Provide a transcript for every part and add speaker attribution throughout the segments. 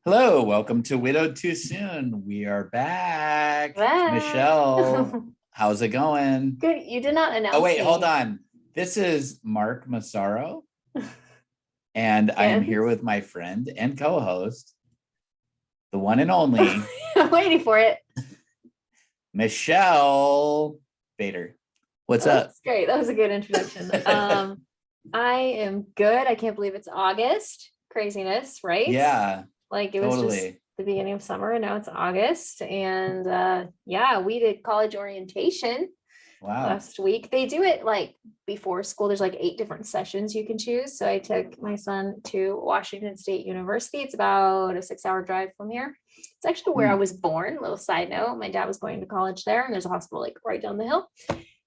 Speaker 1: Hello, welcome to Widowed Too Soon. We are back.
Speaker 2: Back.
Speaker 1: Michelle, how's it going?
Speaker 2: Good. You did not
Speaker 1: Oh,
Speaker 2: announce
Speaker 1: wait, hold
Speaker 2: me.
Speaker 1: on. This is Mark Massaro, and I am
Speaker 2: And
Speaker 1: here with my friend and co host, the one and only
Speaker 2: I'm waiting for it.
Speaker 1: Michelle Bader. What's
Speaker 2: Oh,
Speaker 1: up?
Speaker 2: that's great. That was a good introduction. I am good. I can't believe it's August. Craziness, right?
Speaker 1: Yeah,
Speaker 2: Like it was just
Speaker 1: totally.
Speaker 2: the beginning of summer and now it's August. And yeah, we did college orientation
Speaker 1: Wow.
Speaker 2: last week. They do it like before school. There's like 8 different sessions you can choose. So I took my son to Washington State University. It's about a 6-hour drive from here. It's actually where I
Speaker 1: Hmm.
Speaker 2: was born. Little side note, my dad was going to college there, and there's a hospital like right down the hill.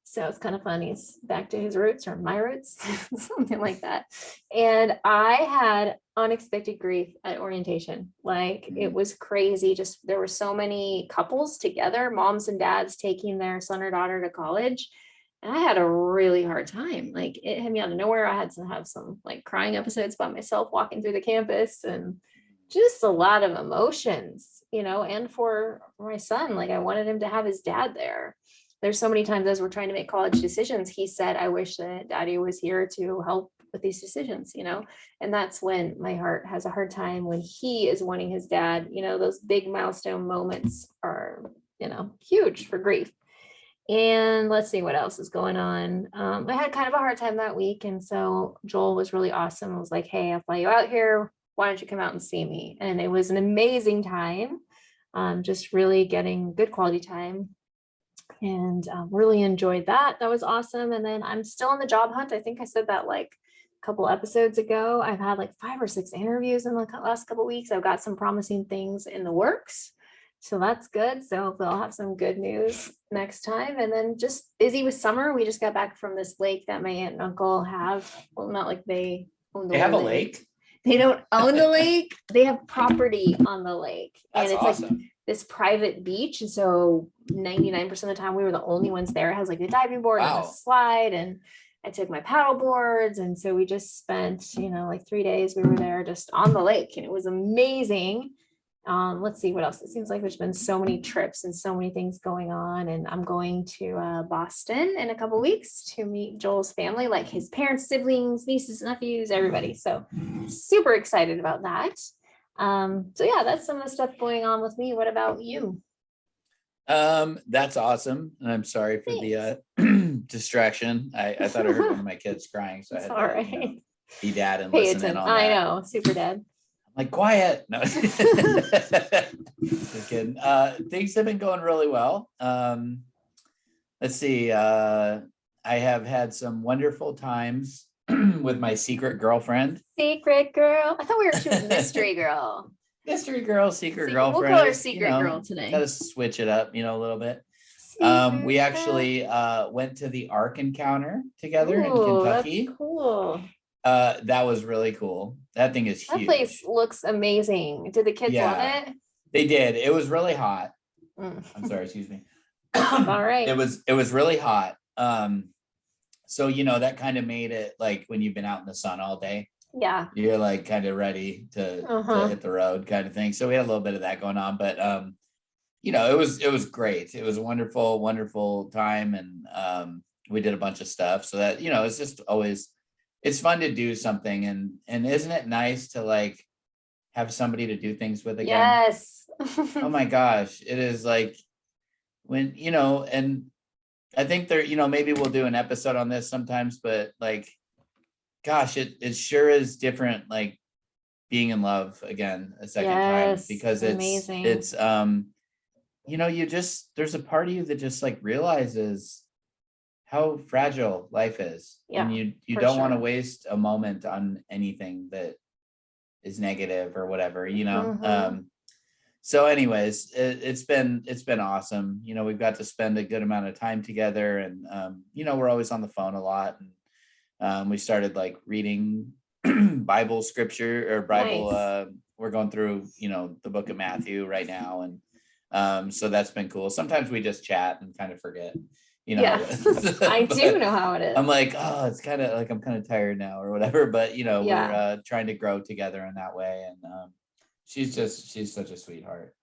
Speaker 2: So it's kind of fun. He's back to his roots or my roots, something like that. And I had unexpected grief at orientation. Like it
Speaker 1: Hmm.
Speaker 2: was crazy. Just there were so many couples together, moms and dads taking their son or daughter to college. And I had a really hard time. Like it hit me out of nowhere. I had to have some like crying episodes by myself walking through the campus and just a lot of emotions, and for my son, like I wanted him to have his dad there. There's so many times as we're trying to make college decisions, he said, I wish that daddy was here to help with these decisions. And that's when my heart has a hard time when he is wanting his dad. Those big milestone moments are, huge for grief. And let's see what else is going on. I had kind of a hard time that week. And so Joel was really awesome. I was like, hey, I'll fly you out here. Why don't you come out and see me? And it was an amazing time. Just really getting good quality time and really enjoyed that. That was awesome. And then I'm still on the job hunt. I think I said that like a couple episodes ago. I've had like 5 or 6 interviews in the last couple weeks. I've got some promising things in the works. So that's good. So hopefully I'll have some good news next time. And then just busy with summer. We just got back from this lake that my aunt and uncle have. Well, not like they own the
Speaker 1: They have
Speaker 2: whole
Speaker 1: a
Speaker 2: lake.
Speaker 1: lake?
Speaker 2: They don't own the lake. They have property on the lake. And
Speaker 1: That's
Speaker 2: it's like
Speaker 1: awesome.
Speaker 2: this private beach. And so 99% of the time we were the only ones there. It has like a diving board and a
Speaker 1: Wow.
Speaker 2: slide. And I took my paddle boards. And so we just spent, like 3 days we were there just on the lake. And it was amazing. Let's see what else. It seems like there's been so many trips and so many things going on. And I'm going to Boston in a couple weeks to meet Joel's family, like his parents, siblings, nieces, nephews, everybody. So super excited about that. So yeah, that's some of the stuff going on with me. What about you?
Speaker 1: That's awesome. And I'm sorry for the
Speaker 2: Thanks.
Speaker 1: distraction. I thought I heard one of my kids crying, so I
Speaker 2: It's
Speaker 1: had
Speaker 2: all
Speaker 1: to,
Speaker 2: right.
Speaker 1: be dad and
Speaker 2: Pay
Speaker 1: listen in
Speaker 2: attention.
Speaker 1: on
Speaker 2: I
Speaker 1: that.
Speaker 2: know, super dead.
Speaker 1: I'm like, quiet. No, just kidding. Things have been going really well. Let's see. I have had some wonderful times with my secret girlfriend.
Speaker 2: Secret girl. I thought she was mystery girl.
Speaker 1: Mystery girl, secret
Speaker 2: Secret. We'll
Speaker 1: girlfriend
Speaker 2: call her
Speaker 1: is,
Speaker 2: secret girl
Speaker 1: got
Speaker 2: today.
Speaker 1: to switch it up, a little bit. We
Speaker 2: Secret girl.
Speaker 1: actually went to the Ark Encounter together in
Speaker 2: Ooh, that's
Speaker 1: Kentucky.
Speaker 2: cool.
Speaker 1: That was really cool. That thing is
Speaker 2: That place
Speaker 1: huge.
Speaker 2: looks amazing. Did the kids love
Speaker 1: Yeah,
Speaker 2: it?
Speaker 1: they did. It was really hot.
Speaker 2: Mm.
Speaker 1: I'm sorry, excuse me.
Speaker 2: All right.
Speaker 1: It was really hot. So that kind of made it like when you've been out in the sun all day,
Speaker 2: Yeah.
Speaker 1: you're like kind of ready to
Speaker 2: Uh-huh.
Speaker 1: hit the road kind of thing. So we had a little bit of that going on, but it was great. It was a wonderful, wonderful time, and we did a bunch of stuff. So that it's just always it's fun to do something, and isn't it nice to like have somebody to do things with again?
Speaker 2: Yes.
Speaker 1: Oh my gosh, it is like when and I think there, maybe we'll do an episode on this sometimes, but like, gosh, it sure is different, like being in love again a second time,
Speaker 2: Yes.
Speaker 1: because it's
Speaker 2: Amazing.
Speaker 1: it's you just there's a part of you that just like realizes how fragile life is, and
Speaker 2: Yeah,
Speaker 1: you
Speaker 2: for
Speaker 1: don't want to
Speaker 2: sure.
Speaker 1: waste a moment on anything that is negative or whatever.
Speaker 2: Mm-hmm.
Speaker 1: So anyways, it's been awesome. We've got to spend a good amount of time together, and we're always on the phone a lot, and we started like reading Bible scripture or Bible.
Speaker 2: Nice.
Speaker 1: We're going through the book of Matthew right now, and so that's been cool. Sometimes we just chat and kind of forget,
Speaker 2: Yeah. I do
Speaker 1: but
Speaker 2: know how it is.
Speaker 1: I'm like, oh, it's kind of like I'm kind of tired now or whatever, but we're
Speaker 2: Yeah.
Speaker 1: trying to grow together in that way, and she's such a sweetheart.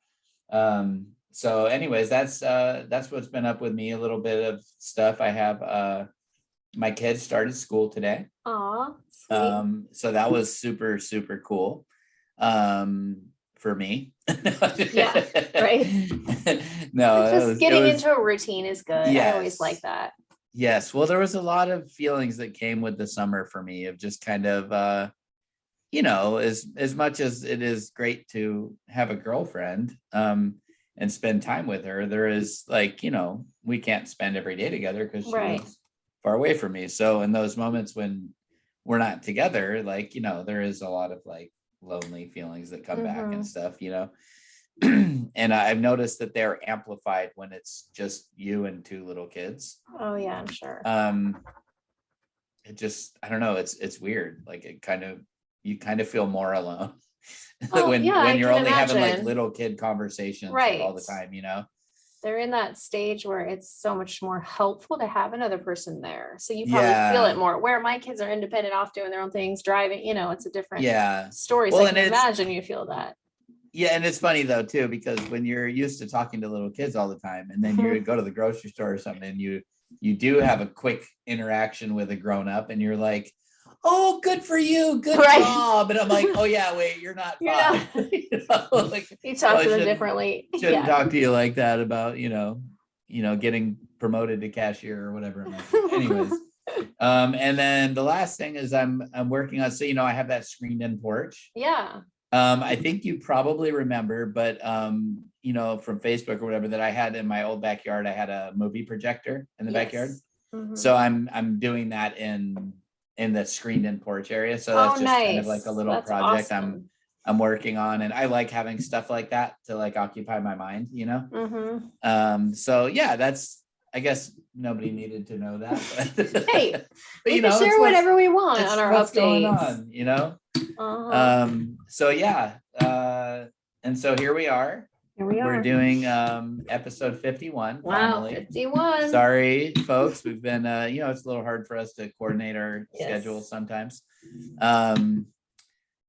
Speaker 1: So anyways, that's what's been up with me. A little bit of stuff. I have my kids started school today.
Speaker 2: Aw, sweet.
Speaker 1: So that was super, super cool. For me.
Speaker 2: Yeah, right.
Speaker 1: No,
Speaker 2: Just getting into a routine is good. I always
Speaker 1: Yes.
Speaker 2: like that.
Speaker 1: Yes. Well, there was a lot of feelings that came with the summer for me of just kind of as much as it is great to have a girlfriend and spend time with her, there is like, we can't spend every day together because she
Speaker 2: Right.
Speaker 1: lives far away from me. So in those moments when we're not together, like, there is a lot of like lonely feelings that come back and stuff. And I've noticed that they're amplified when it's just you and two little kids.
Speaker 2: Oh yeah, I'm sure.
Speaker 1: It just, I don't know, it's weird. Like you kind of feel more alone
Speaker 2: Oh,
Speaker 1: when
Speaker 2: yeah, I
Speaker 1: you're
Speaker 2: can
Speaker 1: only having like
Speaker 2: imagine.
Speaker 1: little kid conversations like, all the
Speaker 2: Right.
Speaker 1: time.
Speaker 2: They're in that stage where it's so much more helpful to have another person there. So you probably feel it
Speaker 1: Yeah,
Speaker 2: more. Where my kids are independent, off doing their own things, driving, it's a different
Speaker 1: yeah.
Speaker 2: story. So
Speaker 1: Well,
Speaker 2: I
Speaker 1: and
Speaker 2: can imagine you feel that.
Speaker 1: and it's funny though too, because when you're used to talking to little kids all the time, and then you go to the grocery store or something, and you do have a quick interaction with a grown up, and you're like, oh, good for you, good
Speaker 2: Right.
Speaker 1: job. And I'm like, oh yeah, wait, you're not
Speaker 2: You're
Speaker 1: five.
Speaker 2: not.
Speaker 1: Like,
Speaker 2: You
Speaker 1: so
Speaker 2: talk
Speaker 1: I
Speaker 2: to them
Speaker 1: shouldn't
Speaker 2: differently.
Speaker 1: shouldn't
Speaker 2: Yeah.
Speaker 1: talk to you like that about getting promoted to cashier or whatever it might be. Anyways, and then the last thing is I'm working on, so I have that screened in porch.
Speaker 2: Yeah.
Speaker 1: I think you probably remember, but from Facebook or whatever, that I had in my old backyard, I had a movie projector in the backyard.
Speaker 2: Yes. Mhm.
Speaker 1: So I'm doing that in the screened in porch area. So
Speaker 2: Oh,
Speaker 1: that's just kind of like a
Speaker 2: nice.
Speaker 1: little
Speaker 2: That's
Speaker 1: project
Speaker 2: awesome.
Speaker 1: I'm working on, and I like having stuff like that to like occupy my mind.
Speaker 2: Mhm.
Speaker 1: So yeah, that's, I guess nobody needed to know that, but
Speaker 2: Hey,
Speaker 1: but
Speaker 2: we can
Speaker 1: it's
Speaker 2: share whatever we want
Speaker 1: it's
Speaker 2: on our
Speaker 1: what's going
Speaker 2: updates.
Speaker 1: on. So yeah, and so here we are.
Speaker 2: Here we
Speaker 1: We're
Speaker 2: are.
Speaker 1: doing episode 51
Speaker 2: Wow,
Speaker 1: finally.
Speaker 2: 51.
Speaker 1: Sorry, folks. We've been it's a little hard for us to coordinate our
Speaker 2: Yes.
Speaker 1: schedules sometimes.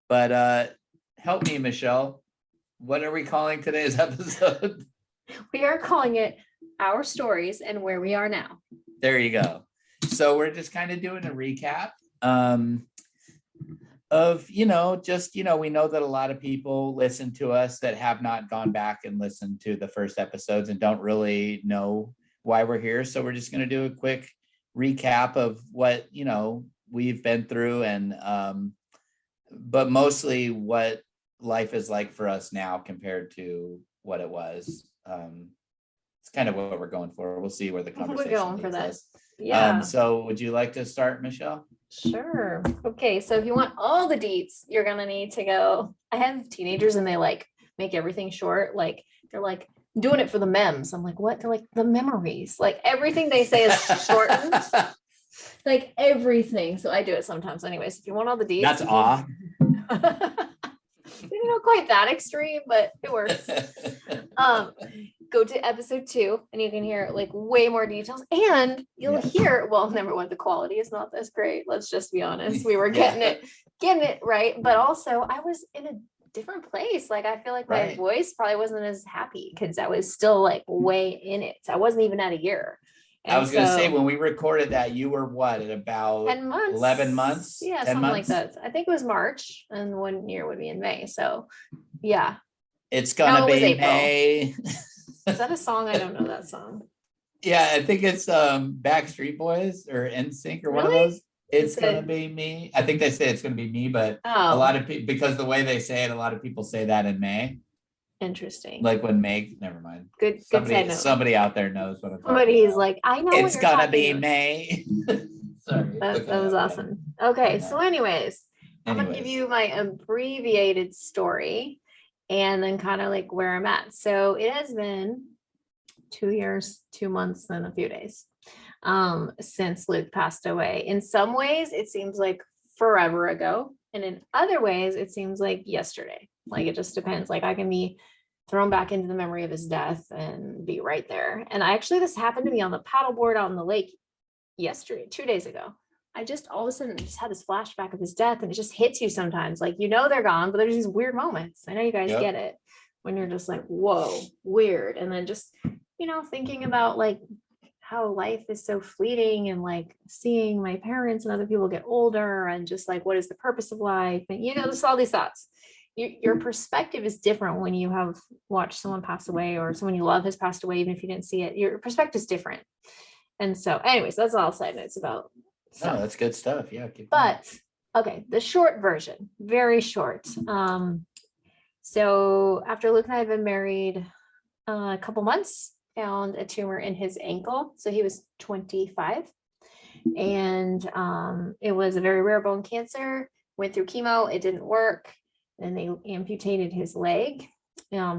Speaker 1: But help me, Michelle. What are we calling today's episode?
Speaker 2: We are calling it Our Stories and Where We Are Now.
Speaker 1: There you go. So we're just kind of doing a recap of, just, we know that a lot of people listen to us that have not gone back and listened to the first episodes and don't really know why we're here. So we're just going to do a quick recap of what, we've been through, and but mostly what life is like for us now compared to what it was. It's kind of what we're going for. We'll see where the conversation
Speaker 2: We're going for
Speaker 1: leads
Speaker 2: that.
Speaker 1: us.
Speaker 2: Yeah.
Speaker 1: So would you like to start, Michelle?
Speaker 2: Sure. Okay. So if you want all the deets, you're going to need to go. I have teenagers and they like make everything short. Like they're like doing it for the memes. I'm like, what? They're like the memories. Like everything they say is shortened. Like everything. So I do it sometimes. Anyways, if you want all the deets.
Speaker 1: That's awe.
Speaker 2: Quite that extreme, but it works. Go to episode 2 and you can hear like way more details, and you'll hear, well, number one, the quality is not this great. Let's just be honest. We were getting it right, but also I was in a different place. Like I feel like my voice probably wasn't as happy because I was still like way in it. I wasn't even at a year.
Speaker 1: And I was going to say, when we recorded that, you were what, at about
Speaker 2: 10 months?
Speaker 1: 11 months?
Speaker 2: Yeah,
Speaker 1: 10
Speaker 2: something
Speaker 1: months?
Speaker 2: like that. I think it was March, and 1 year would be in May. So yeah.
Speaker 1: It's gonna be May.
Speaker 2: Is that a song? I don't know that song.
Speaker 1: Yeah, I think it's Backstreet Boys or NSYNC or one of those. It's gonna be me. I think they say it's gonna be me, but a lot of people, because the way they say it, a lot of people say that in May.
Speaker 2: Interesting.
Speaker 1: Like when May, never mind.
Speaker 2: Good.
Speaker 1: Somebody out there knows what I'm talking
Speaker 2: Somebody's
Speaker 1: about.
Speaker 2: like, I know.
Speaker 1: It's gonna be May. Sorry.
Speaker 2: That was awesome. Okay, so anyways, I'm gonna give you my abbreviated story and then kind of like where I'm at. So it has been 2 years, 2 months, and a few days since Luke passed away. In some ways, it seems like forever ago, and in other ways, it seems like yesterday. Like it just depends. Like I can be thrown back into the memory of his death and be right there. And this happened to me on the paddleboard out in the lake yesterday, 2 days ago. I just all of a sudden just had this flashback of his death, and it just hits you sometimes. Like, they're gone, but there's these weird moments. I know you guys get it when you're just like, whoa, weird. And then just, thinking about like how life is so fleeting, and like seeing my parents and other people get older, and just like, what is the purpose of life? And, just all these thoughts. Your perspective is different when you have watched someone pass away, or someone you love has passed away, even if you didn't see it. Your perspective is different. And so anyways, that's all side notes about.
Speaker 1: Oh, that's good stuff. Yeah.
Speaker 2: But okay, the short version, very short. So after Luke and I had been married a couple months, found a tumor in his ankle. So he was 25, and it was a very rare bone cancer. Went through chemo, it didn't work. Then they amputated his leg.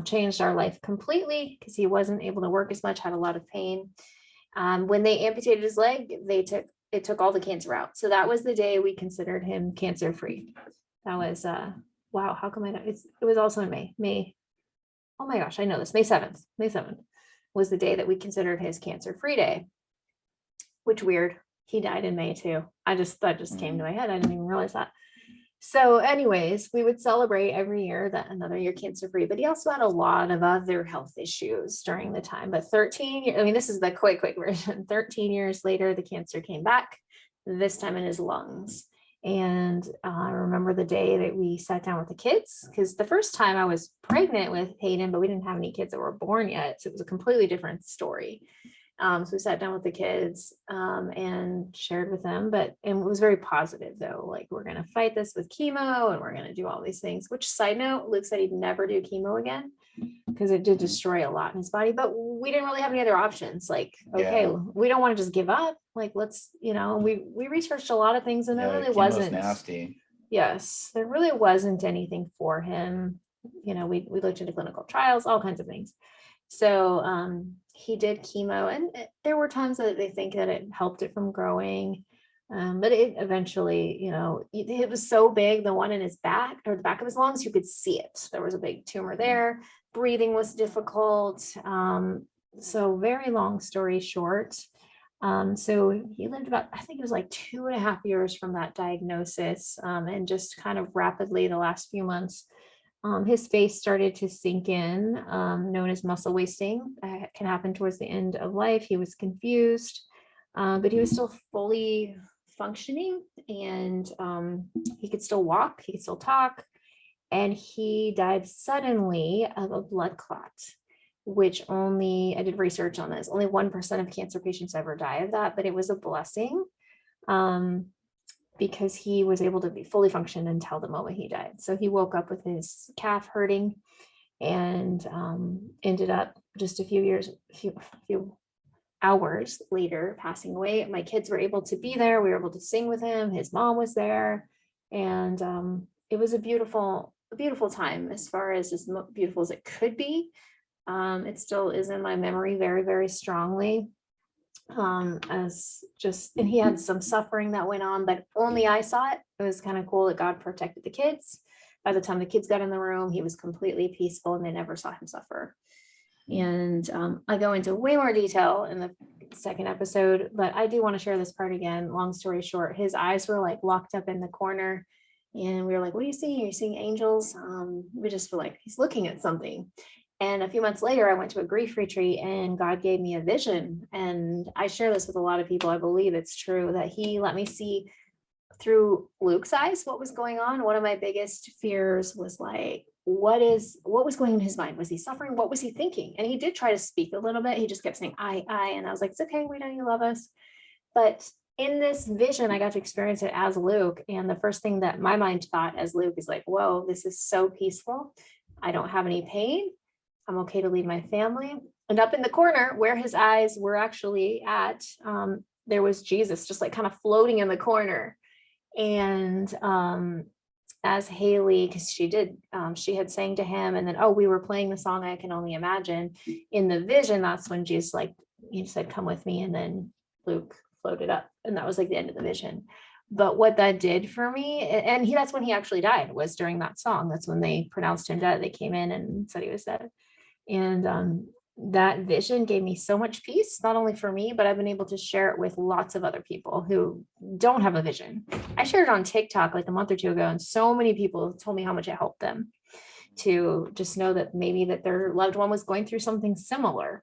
Speaker 2: Changed our life completely because he wasn't able to work as much, had a lot of pain. When they amputated his leg, it took all the cancer out. So that was the day we considered him cancer free. That was wow. How come I know? It was also in May. Oh my gosh, I know this. May 7th was the day that we considered his cancer free day. Which weird. He died in May too. That just came to my head. I didn't even realize that. So anyways, we would celebrate every year that another year cancer free, but he also had a lot of other health issues during the time. But 13, I mean, this is the quick version. 13 years later, the cancer came back, this time in his lungs. And I remember the day that we sat down with the kids, because the first time I was pregnant with Hayden, but we didn't have any kids that were born yet. So it was a completely different story. So we sat down with the kids and shared with them, and it was very positive though. Like, we're going to fight this with chemo, and we're going to do all these things, which, side note, Luke said he'd never do chemo again because it did destroy a lot in his body, but we didn't really have any other options. Like, okay, we don't want to just give up. Like, let's, we researched a lot of things, and there really wasn't
Speaker 1: nasty.
Speaker 2: Yes, there really wasn't anything for him. We looked into clinical trials, all kinds of things. So he did chemo, and there were times that they think that it helped it from growing. But it eventually, it was so big, the one in his back, or the back of his lungs, you could see it. There was a big tumor there. Breathing was difficult. So very long story short. So he lived about, I think it was like 2.5 years from that diagnosis. And just kind of rapidly the last few months, his face started to sink in, known as muscle wasting. Can happen towards the end of life. He was confused, but he was still fully functioning, and he could still walk, he could still talk, and he died suddenly of a blood clot, which I did research on this, only 1% of cancer patients ever die of that, but it was a blessing. Because he was able to be fully function until the moment he died. So he woke up with his calf hurting, and ended up just a few hours later passing away. My kids were able to be there. We were able to sing with him. His mom was there, and it was a beautiful time, as far as beautiful as it could be. It still is in my memory very, very strongly. And he had some suffering that went on, but only I saw it. It was kind of cool that God protected the kids. By the time the kids got in the room, he was completely peaceful, and they never saw him suffer. And I go into way more detail in the second episode, but I do want to share this part again. Long story short, his eyes were like locked up in the corner, and we were like, "What are you seeing? Are you seeing angels?" We just were like, "He's looking at something." And a few months later, I went to a grief retreat, and God gave me a vision. And I share this with a lot of people. I believe it's true that he let me see through Luke's eyes what was going on. One of my biggest fears was like, what was going in his mind? Was he suffering? What was he thinking? And he did try to speak a little bit. He just kept saying, I. And I was like, it's okay. We know you love us. But in this vision, I got to experience it as Luke. And the first thing that my mind thought as Luke is like, whoa, this is so peaceful. I don't have any pain. I'm okay to leave my family. And up in the corner where his eyes were actually at, there was Jesus just like kind of floating in the corner. And as Haley, because she had sang to him, and then, we were playing the song I Can Only Imagine. In the vision, that's when Jesus he said, come with me. And then Luke floated up, and that was like the end of the vision. But what that did for me, and that's when he actually died, was during that song. That's when they pronounced him dead. They came in and said he was dead. And that vision gave me so much peace, not only for me, but I've been able to share it with lots of other people who don't have a vision. I shared it on TikTok like a month or two ago, and so many people told me how much it helped them to just know that maybe that their loved one was going through something similar.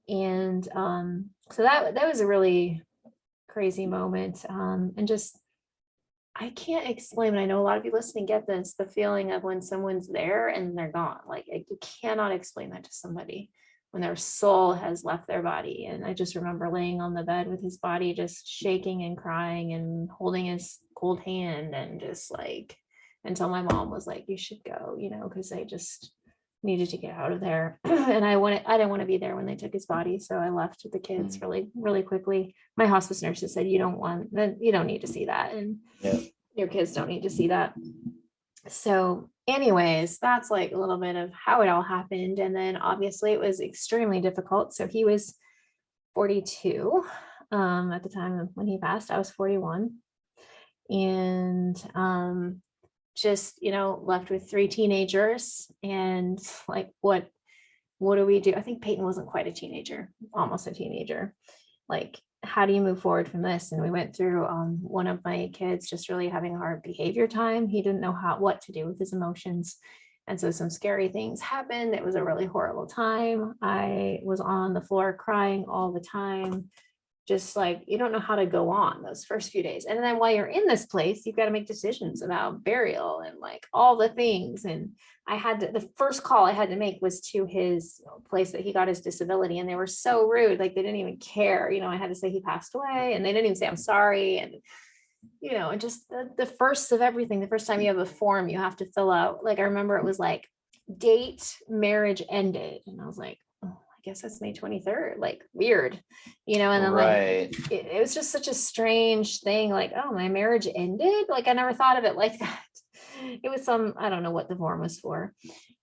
Speaker 2: And so that was a really crazy moment. And just, I can't explain, but I know a lot of you listening get this, the feeling of when someone's there and they're gone. Like you cannot explain that to somebody when their soul has left their body. And I just remember laying on the bed with his body just shaking and crying and holding his cold hand, and just like, until my mom was like, you should go, because I just needed to get out of there. And I didn't want to be there when they took his body. So I left with the kids really, really quickly. My hospice nurses said, you don't need to see that. And your kids don't need to see that. So anyways, that's like a little bit of how it all happened. And then obviously it was extremely difficult. So he was 42 at the time when he passed. I was 41. And just, left with 3 teenagers, and like, what do we do? I think Peyton wasn't quite a teenager, almost a teenager. Like, how do you move forward from this? And we went through one of my kids just really having a hard behavior time. He didn't know what to do with his emotions. And so some scary things happened. It was a really horrible time. I was on the floor crying all the time. Just like, you don't know how to go on those first few days. And then while you're in this place, you've got to make decisions about burial and like all the things. And the first call I had to make was to his place that he got his disability. And they were so rude. Like, they didn't even care. I had to say he passed away, and they didn't even say I'm sorry. And, and just the first of everything, the first time you have a form you have to fill out. Like, I remember it was like, date marriage ended. And I was like, guess that's May 23rd, like weird, and then like it was just such a strange thing, like, oh, my marriage ended. Like, I never thought of it like that. It was I don't know what the form was for.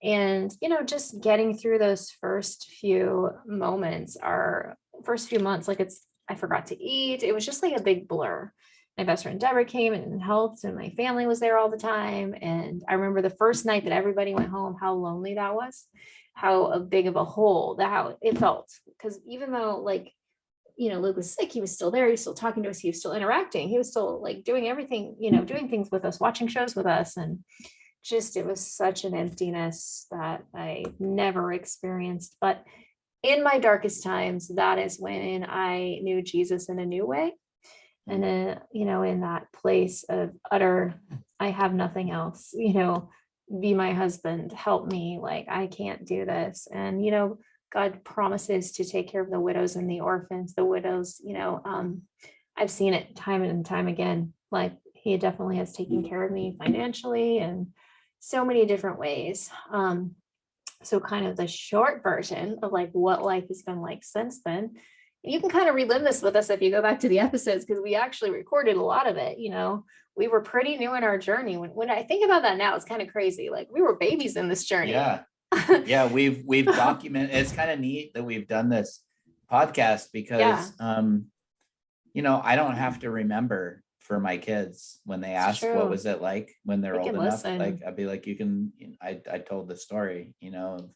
Speaker 2: And just getting through those first few moments, our first few months, like I forgot to eat. It was just like a big blur. My best friend Deborah came and helped, and my family was there all the time. And I remember the first night that everybody went home, how lonely that was, how big of a hole how it felt. Because even though like, Luke was sick, he was still there. He was still talking to us. He was still interacting. He was still like doing everything, doing things with us, watching shows with us. And just, it was such an emptiness that I never experienced. But in my darkest times, that is when I knew Jesus in a new way. And then, in that place of utter, I have nothing else, be my husband, help me, like, I can't do this. And, God promises to take care of the widows and the orphans, the widows, I've seen it time and time again. Like, he definitely has taken care of me financially and so many different ways. So kind of the short version of like what life has been like since then. You can kind of relive this with us if you go back to the episodes, because we actually recorded a lot of it. We were pretty new in our journey. When I think about that now, it's kind of crazy. Like, we were babies in this journey.
Speaker 1: Yeah, we've documented. It's kind of neat that we've done this podcast because I don't have to remember for my kids when they ask what was it like when they're old enough. Like, I'd be like, I told the story,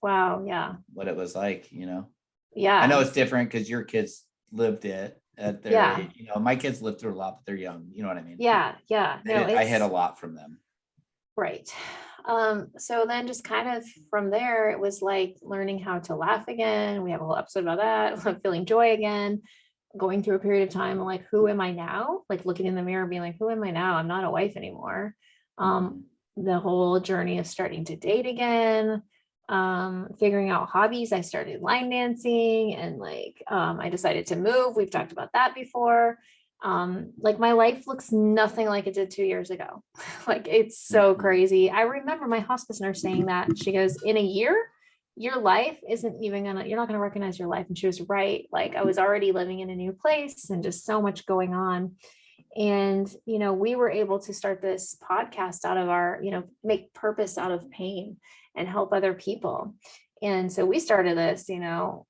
Speaker 2: Wow. Yeah.
Speaker 1: what it was like,
Speaker 2: Yeah.
Speaker 1: I know it's different because your kids lived it at their age. My kids lived through a lot, but they're young. You know what I mean?
Speaker 2: Yeah. No,
Speaker 1: I had a lot from them.
Speaker 2: Right. So then just kind of from there, it was like learning how to laugh again. We have a whole episode about that. Feeling joy again, going through a period of time like, who am I now? Like, looking in the mirror, being like, who am I now? I'm not a wife anymore. The whole journey of starting to date again, figuring out hobbies. I started line dancing, and like, I decided to move. We've talked about that before. Like, my life looks nothing like it did 2 years ago. Like, it's so crazy. I remember my hospice nurse saying that. She goes, in a year, your life isn't even you're not gonna recognize your life. And she was right. Like, I was already living in a new place and just so much going on. And, we were able to start this podcast out of our, make purpose out of pain and help other people. And so we started this,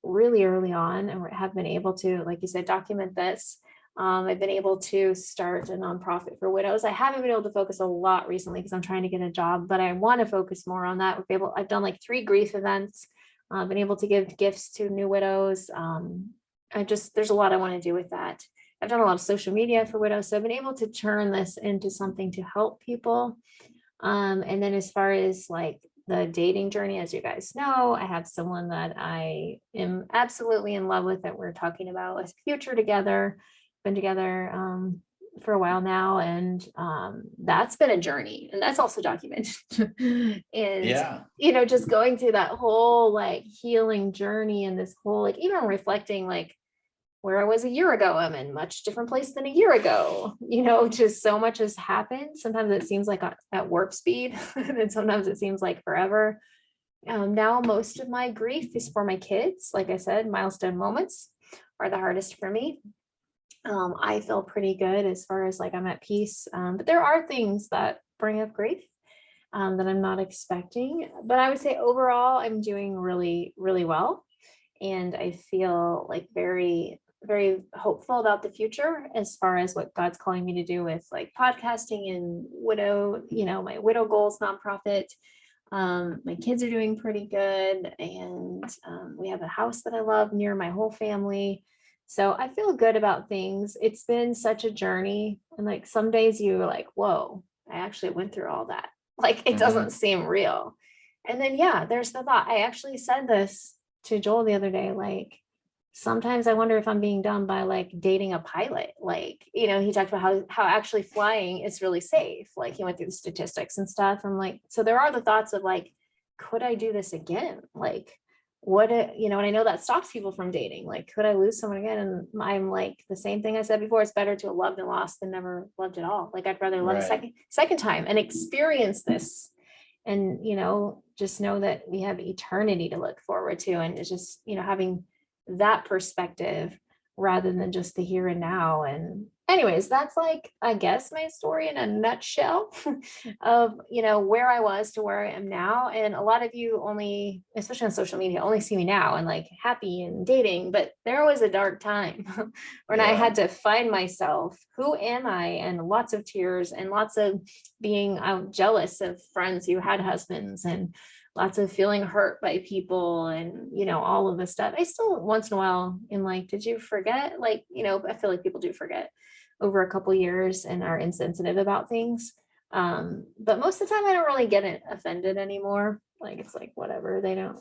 Speaker 2: really early on, and have been able to, like you said, document this. I've been able to start a nonprofit for widows. I haven't been able to focus a lot recently because I'm trying to get a job, but I want to focus more on that. I've done like 3 grief events. been able to give gifts to new widows. There's a lot I want to do with that. I've done a lot of social media for widows, so I've been able to turn this into something to help people. And then as far as like the dating journey, as you guys know, I have someone that I am absolutely in love with, that we're talking about a future together, been together for a while now. And that's been a journey, and that's also documented. And,
Speaker 1: Yeah.
Speaker 2: just going through that whole like healing journey, and this whole, like, even reflecting like where I was a year ago, I'm in much different place than a year ago. Just so much has happened. Sometimes it seems like at warp speed, and sometimes it seems like forever. Now most of my grief is for my kids. Like I said, milestone moments are the hardest for me. I feel pretty good as far as like I'm at peace. But there are things that bring up grief that I'm not expecting. But I would say overall, I'm doing really, really well. And I feel like very, very hopeful about the future as far as what God's calling me to do with like podcasting and my Widow Goals nonprofit. My kids are doing pretty good, and we have a house that I love near my whole family. So I feel good about things. It's been such a journey. And like some days you're like, whoa, I actually went through all that. Like it doesn't seem real. And then, yeah, there's the thought. I actually said this to Joel the other day, like, sometimes I wonder if I'm being done by like dating a pilot. Like, he talked about how actually flying is really safe. Like he went through the statistics and stuff. I'm like, so there are the thoughts of like, could I do this again? Like, and I know that stops people from dating. Like, could I lose someone again? And I'm like, the same thing I said before, it's better to have loved and lost than never loved at all. Like, I'd rather love a second time and experience this. And, just know that we have eternity to look forward to. And it's just, having that perspective rather than just the here and now. And anyways, that's like, I guess, my story in a nutshell of, where I was to where I am now. And a lot of you only, especially on social media, only see me now and like happy and dating, but there was a dark time when I had to find myself. Who am I? And lots of tears and lots of being jealous of friends who had husbands, and lots of feeling hurt by people, and all of this stuff. I still once in a while am like, did you forget? Like, I feel like people do forget over a couple years and are insensitive about things. But most of the time I don't really get offended anymore. Like, it's like, whatever,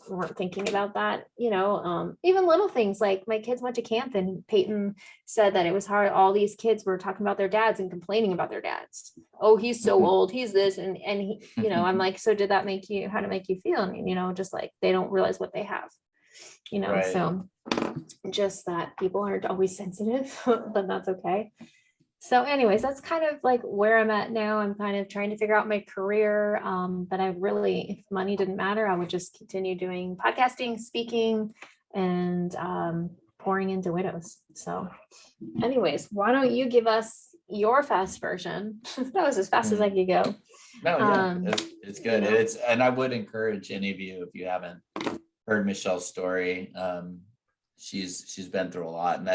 Speaker 2: weren't thinking about that, even little things like my kids went to camp and Peyton said that it was hard. All these kids were talking about their dads and complaining about their dads. Oh, he's so old, he's this. And he, I'm like, so did that how to make you feel? And, just like, they don't realize what they have, so just that people aren't always sensitive, but that's okay. So anyways, that's kind of like where I'm at now. I'm kind of trying to figure out my career. But if money didn't matter, I would just continue doing podcasting, speaking, and pouring into widows. So anyways, why don't you give us your fast version? That was as fast as I could go.
Speaker 1: No, yeah, it's good. And I would encourage any of you, if you haven't heard Michelle's story, she's been through a lot. And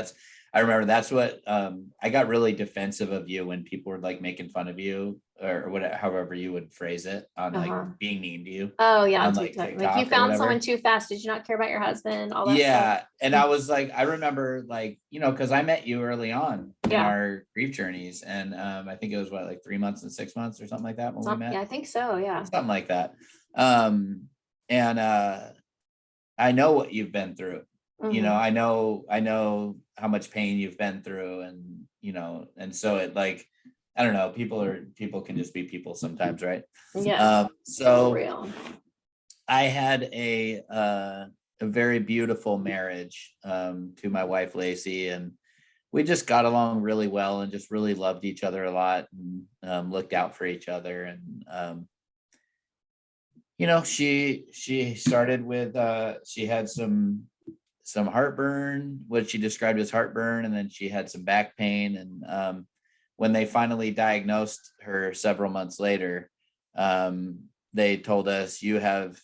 Speaker 1: I remember that's what I got really defensive of you when people were like making fun of you, or whatever, however you would phrase it, on like being mean to you.
Speaker 2: Oh yeah, on TikTok. Like, you found someone too fast. Did you not care about your husband? All that stuff.
Speaker 1: And I was like, I remember, like, because I met you early on in our grief journeys, and I think it was like 3 months and 6 months or something like that when we met.
Speaker 2: Yeah, I think so. Yeah,
Speaker 1: something like that. And I know what you've been through. I know how much pain you've been through, and and so it, like, I don't know, people can just be people sometimes, right?
Speaker 2: Yeah.
Speaker 1: So
Speaker 2: real.
Speaker 1: I had a very beautiful marriage to my wife Lacey, and we just got along really well and just really loved each other a lot, and looked out for each other. And she started with she had some heartburn, what she described as heartburn, and then she had some back pain. And when they finally diagnosed her several months later, they told us, you have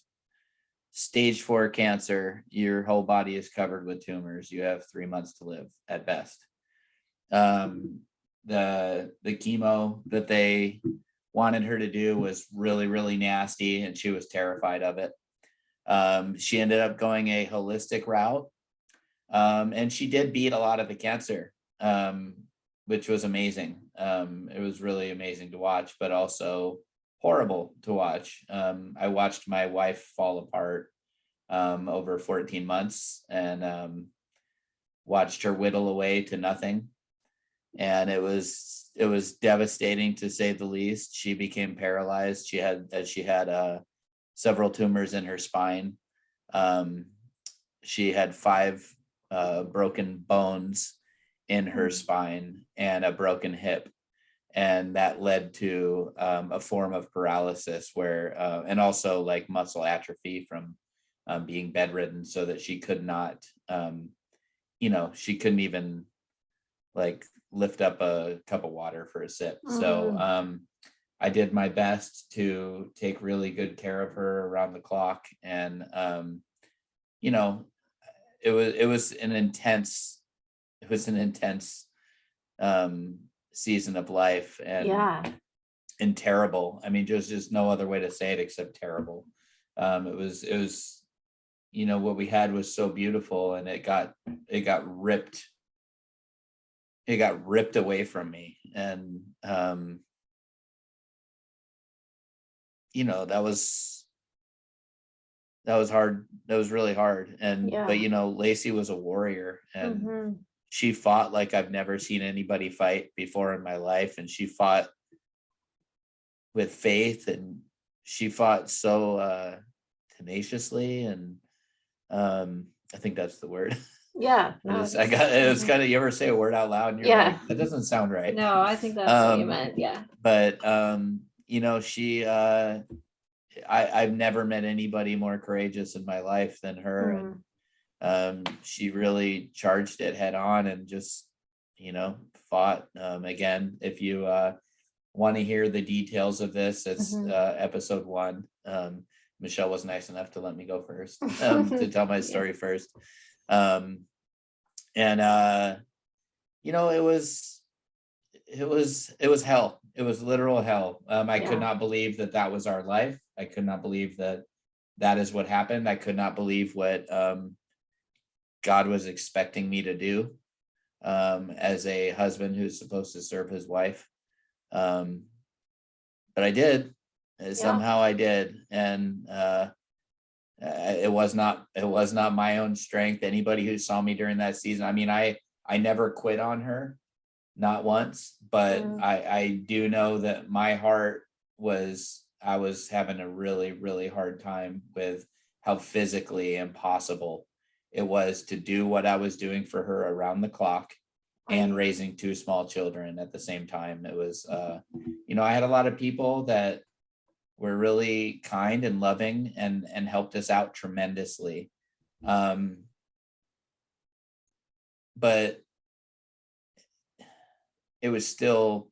Speaker 1: stage 4 cancer, your whole body is covered with tumors, you have 3 months to live at best. The chemo that they wanted her to do was really, really nasty, and she was terrified of it. She ended up going a holistic route, and she did beat a lot of the cancer, which was amazing. It was really amazing to watch, but also horrible to watch. I watched my wife fall apart over 14 months, and watched her whittle away to nothing. And it was devastating, to say the least. She became paralyzed. She had several tumors in her spine. She had 5 broken bones in her spine and a broken hip, and that led to a form of paralysis where and also like muscle atrophy from being bedridden, so that she could not she couldn't even like lift up a cup of water for a sip. So I did my best to take really good care of her around the clock. And you know it was an intense season of life,
Speaker 2: Yeah.
Speaker 1: and terrible. I mean, just no other way to say it except terrible. It was what we had was so beautiful, and it got ripped away from me. And that was hard. That was really hard. And
Speaker 2: Yeah.
Speaker 1: but Lacey was a warrior, and
Speaker 2: Mhm.
Speaker 1: she fought like I've never seen anybody fight before in my life. And she fought with faith, and she fought so tenaciously. And I think that's the word.
Speaker 2: Yeah.
Speaker 1: It
Speaker 2: No,
Speaker 1: was, I got it was
Speaker 2: mhm.
Speaker 1: kind of, you ever say a word out loud and you're
Speaker 2: Yeah.
Speaker 1: like, that doesn't sound right.
Speaker 2: No, I think that's what you
Speaker 1: Um,
Speaker 2: meant. Yeah.
Speaker 1: but she I've never met anybody more courageous in my life than her.
Speaker 2: Mm.
Speaker 1: And she really charged it head on, and just fought. Again, if you want to hear the details of this, it's
Speaker 2: Mhm.
Speaker 1: episode 1. Michelle was nice enough to let me go first, to tell my
Speaker 2: Yeah.
Speaker 1: story first. um and it was hell. It was literal hell. I could
Speaker 2: Yeah.
Speaker 1: not believe that was our life. I could not believe that is what happened. I could not believe what God was expecting me to do, as a husband who's supposed to serve his wife. um but I did.
Speaker 2: Yeah.
Speaker 1: Somehow I did. And it was not my own strength. Anybody who saw me during that season, I mean, I never quit on her, not once. But
Speaker 2: Mm.
Speaker 1: I do know that my heart I was having a really, really hard time with how physically impossible it was to do what I was doing for her around the clock, and
Speaker 2: Right.
Speaker 1: raising 2 small children at the same time. It was I had a lot of people that were really kind and loving, and helped us out tremendously. um but it was still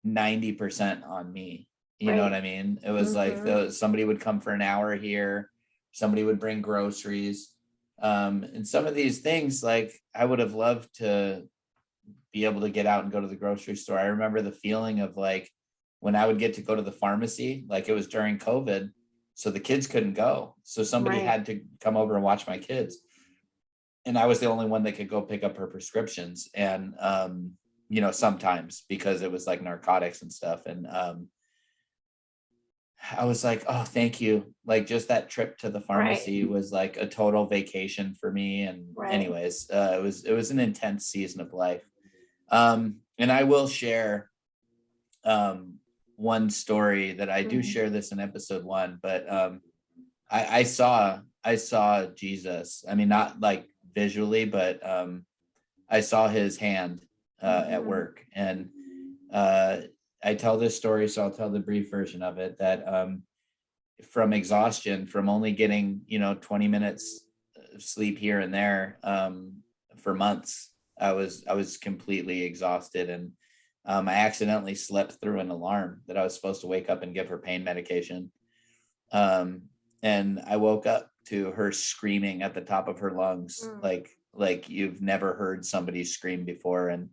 Speaker 1: 90% on me. You know what
Speaker 2: Right.
Speaker 1: I mean? It was like
Speaker 2: Mhm.
Speaker 1: somebody would come for an hour here, somebody would bring groceries. And some of these things, like, I would have loved to be able to get out and go to the grocery store. I remember the feeling of, like, when I would get to go to the pharmacy, like, it was during COVID, so the kids couldn't go. So somebody
Speaker 2: Right.
Speaker 1: had to come over and watch my kids. And I was the only one that could go pick up her prescriptions. And sometimes, because it was like narcotics and stuff. And I was like, oh, thank you. Like, just that trip to the
Speaker 2: Right.
Speaker 1: pharmacy was like a total vacation for me. And
Speaker 2: Right.
Speaker 1: anyways, it was an intense season of life. And I will share one story that I do
Speaker 2: Mhm.
Speaker 1: share this in episode 1. But I saw Jesus. I mean, not like visually, but I saw his hand at
Speaker 2: Mhm.
Speaker 1: work. And uh, I tell this story, so I'll tell the brief version of it. That from exhaustion, from only getting 20 minutes of sleep here and there, for months, I was completely exhausted. And I accidentally slept through an alarm that I was supposed to wake up and give her pain medication. um, and I woke up to her screaming at the top of her lungs,
Speaker 2: Mm.
Speaker 1: like you've never heard somebody scream before. And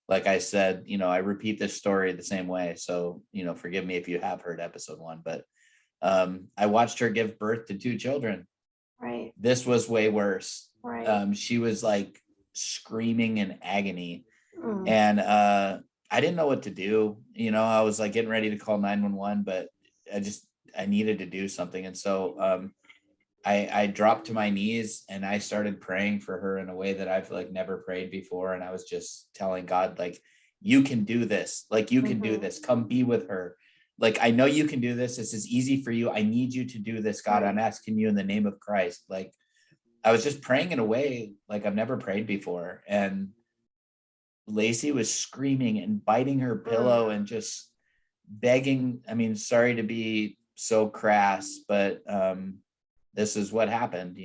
Speaker 1: like I said, I repeat this story the same way, so forgive me if you have heard episode 1. But I watched her give birth to 2 children.
Speaker 2: Right.
Speaker 1: This was way worse.
Speaker 2: Right.
Speaker 1: She was like screaming in agony.
Speaker 2: Mm.
Speaker 1: And I didn't know what to do. I was like getting ready to call 911, but I needed to do something. And so I dropped to my knees and I started praying for her in a way that I've like never prayed before. And I was just telling God, like, you can do this. Like, you can do this. Come be with her. Like, I know you can do this. This is easy for you. I need you to do this, God. I'm asking you in the name of Christ. Like, I was just praying in a way like I've never prayed before. And Lacey was screaming and biting her pillow and just begging. I mean, sorry to be so crass, but this is what happened.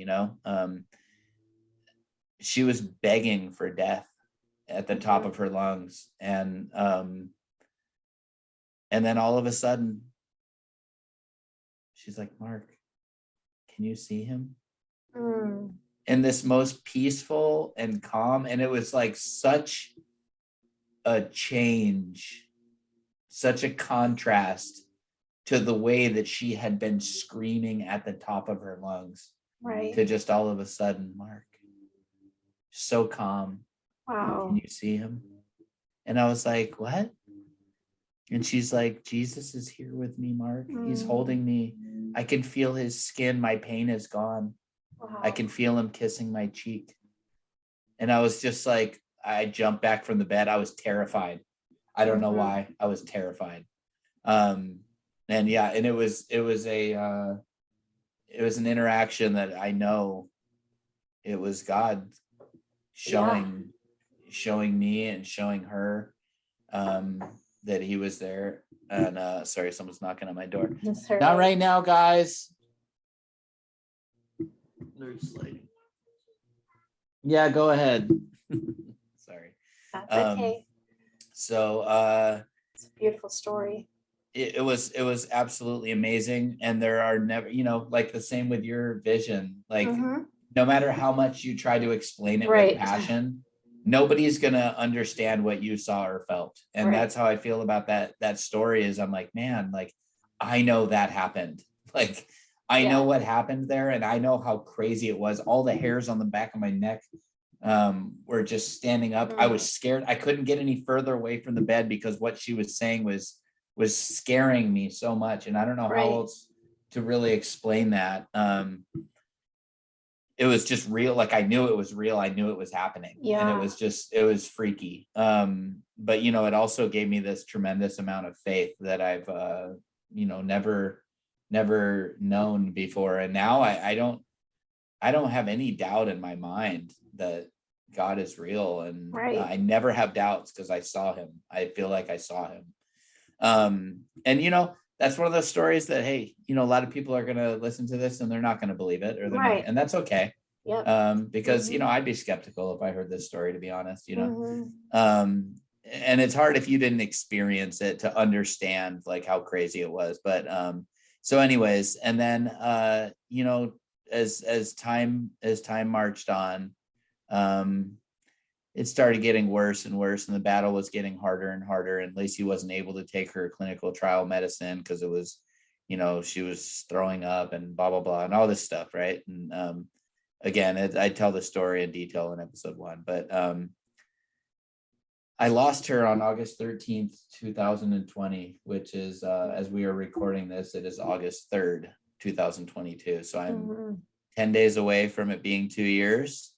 Speaker 1: She was begging for death at the top of her lungs. And then all of a sudden, she's like, Mark, can you see him? In this most peaceful and calm. And it was like such a change, such a contrast to the way that she had been screaming at the top of her lungs.
Speaker 2: Right.
Speaker 1: To just all of a sudden, Mark, so calm.
Speaker 2: Wow.
Speaker 1: Can you see him? And I was like, what? And she's like, Jesus is here with me, Mark. He's holding me. I can feel his skin. My pain is gone.
Speaker 2: Wow.
Speaker 1: I can feel him kissing my cheek. And I was just like, I jumped back from the bed. I was terrified. I don't know why. I was terrified. And yeah, and it was an interaction that I know it was God showing me and showing her that he was there. And sorry, someone's knocking on my door. Not right now, guys. They're sliding. Yeah, go ahead. Sorry.
Speaker 2: That's okay.
Speaker 1: So
Speaker 2: it's a beautiful story.
Speaker 1: It was absolutely amazing. And there are never, like the same with your vision, like no matter how much you try to explain it with passion, nobody's gonna understand what you saw or felt. And that's how I feel about that story. Is I'm like, man, like I know that happened. Like I know what happened there, and I know how crazy it was. All the hairs on the back of my neck were just standing up. I was scared. I couldn't get any further away from the bed because what she was saying was scaring me so much. And I don't know how else to really explain that. It was just real. Like I knew it was real. I knew it was happening. And it was freaky. But it also gave me this tremendous amount of faith that I've never known before. And now I don't have any doubt in my mind that God is real. And I never have doubts because I saw him. I feel like I saw him. And that's one of those stories that, hey, a lot of people are going to listen to this and they're not going to believe it, or they're not, and that's okay. Because, I'd be skeptical if I heard this story, to be honest, and it's hard if you didn't experience it to understand like how crazy it was. But, so anyways, and then, as time marched on, it started getting worse and worse, and the battle was getting harder and harder. And Lacey wasn't able to take her clinical trial medicine because it was, she was throwing up and blah, blah, blah, and all this stuff. Right. And again, I tell the story in detail in episode 1, but I lost her on August 13th, 2020, which is, as we are recording this, it is August 3rd, 2022. So I'm 10 days away from it being 2 years.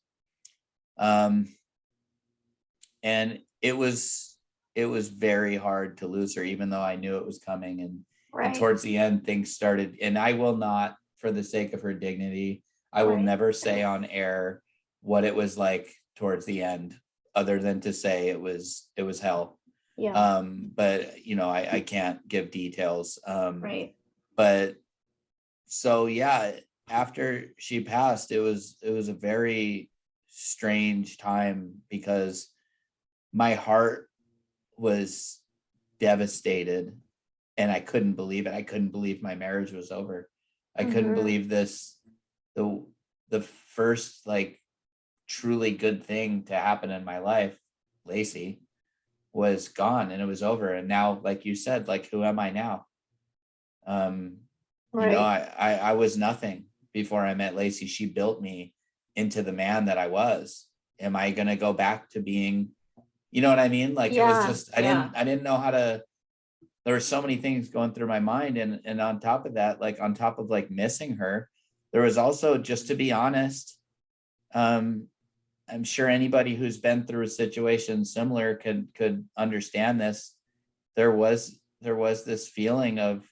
Speaker 1: And it was very hard to lose her, even though I knew it was coming. And towards the end, things started, and I will not, for the sake of her dignity, I will never say on air what it was like towards the end, other than to say it was hell. But I can't give details. But so after she passed, it was a very strange time because my heart was devastated and I couldn't believe it. I couldn't believe my marriage was over. I couldn't believe this. The first like truly good thing to happen in my life, Lacey, was gone and it was over. And now, like you said, like, who am I now? You know,
Speaker 2: Right.
Speaker 1: I was nothing before I met Lacey. She built me into the man that I was. Am I going to go back to being, you know what I mean? Like it was
Speaker 2: Yeah.
Speaker 1: just,
Speaker 2: Yeah.
Speaker 1: I didn't know how to, there were so many things going through my mind. And on top of that, like on top of like missing her, there was also, just to be honest, um, I'm sure anybody who's been through a situation similar could understand this. There was this feeling of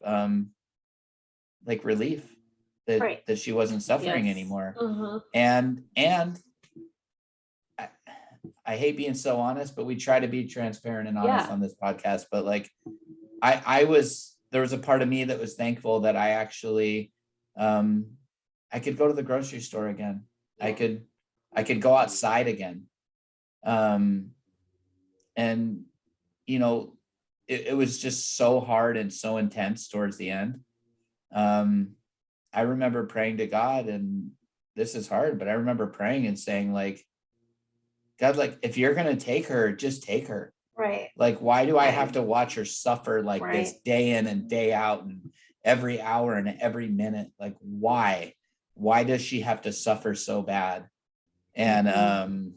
Speaker 1: like relief
Speaker 2: Right.
Speaker 1: that she wasn't suffering
Speaker 2: Yes.
Speaker 1: anymore.
Speaker 2: Uh-huh.
Speaker 1: And I, I hate being so honest, but we try to be transparent and honest
Speaker 2: Yeah.
Speaker 1: on this podcast. But like I was, there was a part of me that was thankful that I actually um I could go to the grocery store again. I could go outside again. Um and you know, it was just so hard and so intense towards the end. um I remember praying to God, and this is hard, but I remember praying and saying, like, God, like, if you're going to take her, just take her.
Speaker 2: Right.
Speaker 1: Like, why do I have
Speaker 2: Right.
Speaker 1: to watch her suffer like
Speaker 2: Right.
Speaker 1: this day in and day out and every hour and every minute? Like, why? Why does she have to suffer so bad? And,
Speaker 2: Mhm.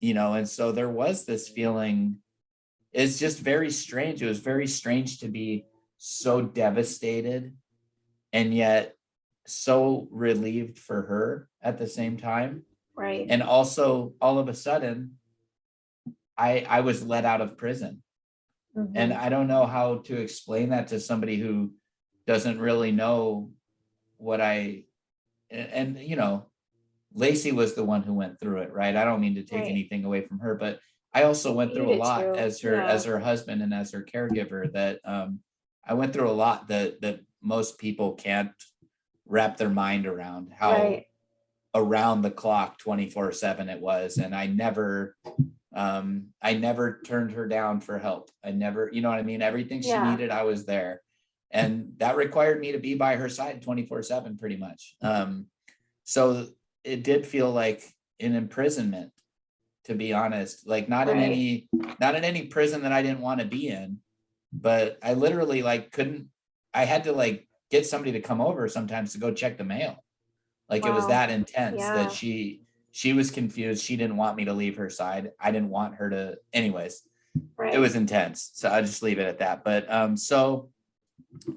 Speaker 1: you know, and so there was this feeling. It's just very strange. It was very strange to be so devastated and yet so relieved for her at the same time.
Speaker 2: Right.
Speaker 1: And also, all of a sudden, I was let out of prison. And
Speaker 2: Mhm.
Speaker 1: I don't know how to explain that to somebody who doesn't really know what and you know, Lacey was the one who went through it, right? I don't mean to take
Speaker 2: Right.
Speaker 1: anything away from her, but I also went
Speaker 2: You
Speaker 1: through a
Speaker 2: did
Speaker 1: lot
Speaker 2: too.
Speaker 1: as
Speaker 2: Yeah.
Speaker 1: her husband and as her caregiver. That I went through a lot that most people can't wrap their mind around, how
Speaker 2: Right.
Speaker 1: around the clock 24/7 it was. And I never turned her down for help. I never, you know what I mean? Everything she
Speaker 2: Yeah.
Speaker 1: needed, I was there. And that required me to be by her side 24/7 pretty much. So it did feel like an imprisonment, to be honest. Like
Speaker 2: Right.
Speaker 1: not in any prison that I didn't want to be in, but I literally like couldn't, I had to like get somebody to come over sometimes to go check the mail. Like it was
Speaker 2: Wow.
Speaker 1: that intense that
Speaker 2: Yeah.
Speaker 1: she was confused. She didn't want me to leave her side. I didn't want her to. Anyways, it
Speaker 2: Right.
Speaker 1: was intense. So I'll just leave it at that. But so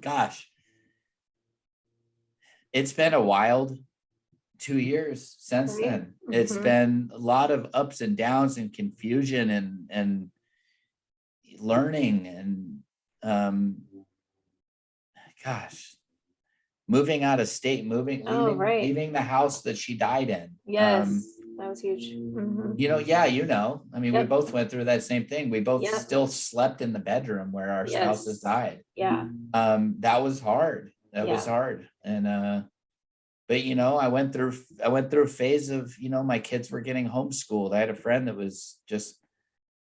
Speaker 1: gosh, it's been a wild 2 years since
Speaker 2: Right.
Speaker 1: then. It's
Speaker 2: Mhm.
Speaker 1: been a lot of ups and downs and confusion and learning and um gosh, moving out of state,
Speaker 2: Oh, right.
Speaker 1: leaving the house that she died in.
Speaker 2: Yes. That was huge.
Speaker 1: You know,
Speaker 2: Mhm.
Speaker 1: yeah, you know, I mean, we
Speaker 2: Yep.
Speaker 1: both went through that same thing. We both
Speaker 2: Yep.
Speaker 1: still slept in the bedroom where our spouses
Speaker 2: Yes.
Speaker 1: died.
Speaker 2: Yeah.
Speaker 1: That was hard. That was
Speaker 2: Yeah.
Speaker 1: hard. And but you know, I went through a phase of, you know, my kids were getting homeschooled. I had a friend that was just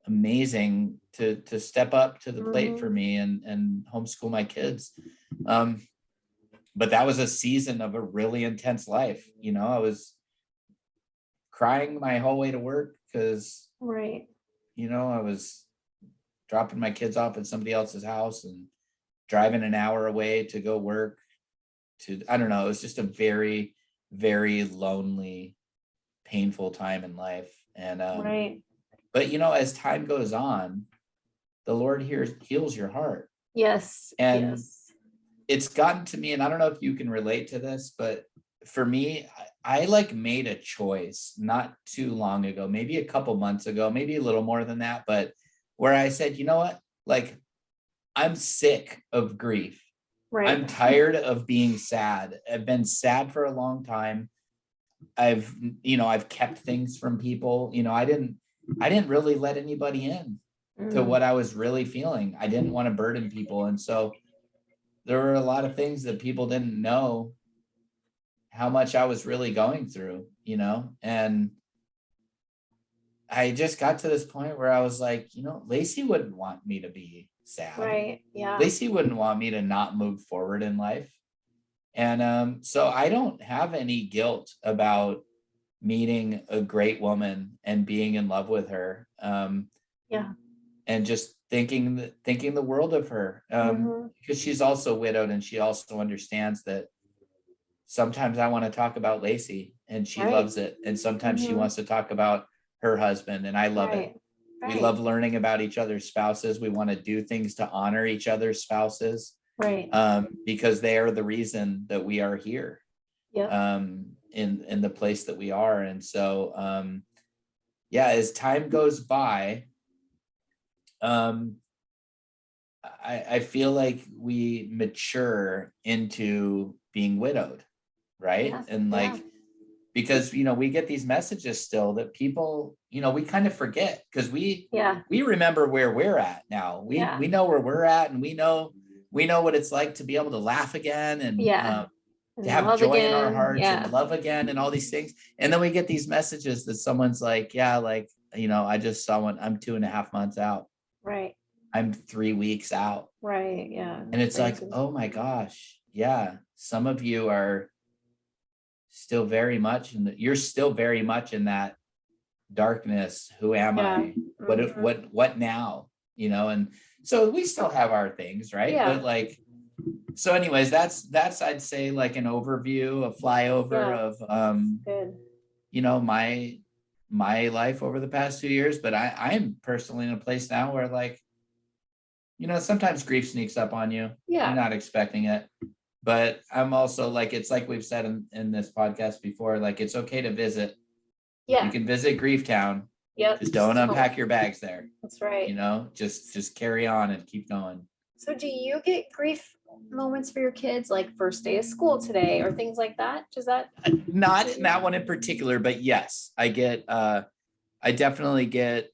Speaker 1: amazing to step up to the plate for
Speaker 2: Mhm.
Speaker 1: me and homeschool my kids. Um, but that was a season of a really intense life. You know, I was crying my whole way to work because,
Speaker 2: Right.
Speaker 1: you know, I was dropping my kids off at somebody else's house and driving an hour away to go work. To I don't know, it was just a very, very lonely, painful time in life. And
Speaker 2: Right.
Speaker 1: but you know, as time goes on, the Lord heals your heart.
Speaker 2: Yes.
Speaker 1: And
Speaker 2: Yes.
Speaker 1: it's gotten to me, and I don't know if you can relate to this, but for me, I like made a choice not too long ago, maybe a couple months ago, maybe a little more than that, but where I said, you know what? Like, I'm sick of grief.
Speaker 2: Right.
Speaker 1: I'm tired of being sad. I've been sad for a long time. I've, you know, I've kept things from people. You know, I didn't really let anybody in to
Speaker 2: Mm.
Speaker 1: what I was really feeling. I didn't want to burden people. And so there were a lot of things that people didn't know how much I was really going through, you know? And I just got to this point where I was like, you know, Lacey wouldn't want me to be sad.
Speaker 2: Right. Yeah.
Speaker 1: Lacey wouldn't want me to not move forward in life. And so I don't have any guilt about meeting a great woman and being in love with her.
Speaker 2: Yeah.
Speaker 1: And just thinking the world of her, because she's also widowed, and she also understands that sometimes I want to talk about Lacey and she
Speaker 2: Right.
Speaker 1: loves it, and sometimes she wants to talk about her husband and I love it.
Speaker 2: Right.
Speaker 1: We love learning about each other's spouses. We want to do things to honor each other's spouses,
Speaker 2: Right.
Speaker 1: because they are the reason that we are here,
Speaker 2: Yeah.
Speaker 1: in the place that we are. And so, yeah, as time goes by, I feel like we mature into being widowed, right?
Speaker 2: Yeah.
Speaker 1: And like,
Speaker 2: Yeah.
Speaker 1: because we get these messages still that people, we kind of forget, because
Speaker 2: Yeah.
Speaker 1: we remember where we're at now.
Speaker 2: Yeah.
Speaker 1: We know where we're at, and we know what it's like to be able to laugh again, and
Speaker 2: Yeah.
Speaker 1: to have
Speaker 2: Love
Speaker 1: joy in our
Speaker 2: again.
Speaker 1: hearts,
Speaker 2: Yeah.
Speaker 1: and love again, and all these things. And then we get these messages that someone's like, yeah, like, I just saw one. I'm 2.5 months out.
Speaker 2: Right.
Speaker 1: I'm 3 weeks out.
Speaker 2: Right. Yeah.
Speaker 1: And it's like,
Speaker 2: Crazy.
Speaker 1: oh my gosh, yeah, some of you are still very much you're still very much in that darkness. Who am
Speaker 2: Yeah.
Speaker 1: I? What now? And so we still have our things, right?
Speaker 2: Yeah.
Speaker 1: But like, so anyways, that's I'd say like an overview, a flyover of
Speaker 2: Good.
Speaker 1: my life over the past 2 years. But I'm personally in a place now where, like, sometimes grief sneaks up on you.
Speaker 2: Yeah.
Speaker 1: You're not expecting it. But I'm also like, it's like we've said in this podcast before, like, it's okay to visit.
Speaker 2: Yeah.
Speaker 1: You can visit Grief Town.
Speaker 2: Yep.
Speaker 1: Just don't unpack your bags there.
Speaker 2: That's right.
Speaker 1: Just carry on and keep going.
Speaker 2: So do you get grief moments for your kids, like first day of school today or things like that? Does that?
Speaker 1: Not in that one in particular, but yes, I definitely get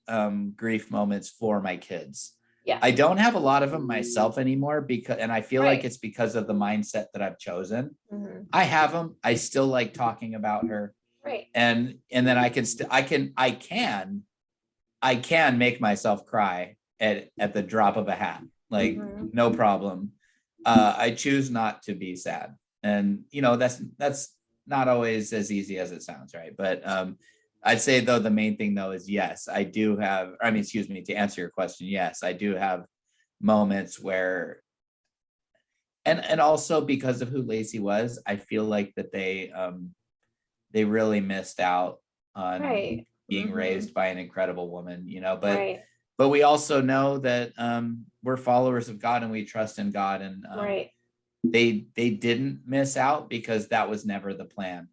Speaker 1: grief moments for my kids.
Speaker 2: Yeah.
Speaker 1: I don't have a lot of them myself anymore, and I feel like
Speaker 2: Right.
Speaker 1: it's because of the mindset that I've chosen.
Speaker 2: Mhm.
Speaker 1: I have them. I still like talking about her.
Speaker 2: Right.
Speaker 1: And then I can make myself cry at the drop of a hat, like, no problem. I choose not to be sad, and that's not always as easy as it sounds, right? But I'd say, though, the main thing, though, is yes, I do have, to answer your question, yes, I do have moments where, and also because of who Lacey was, I feel like that they really missed out on
Speaker 2: Right.
Speaker 1: being raised by an incredible woman, but
Speaker 2: Right.
Speaker 1: but we also know that we're followers of God and we trust in God, and
Speaker 2: Right.
Speaker 1: they didn't miss out because that was never the plan.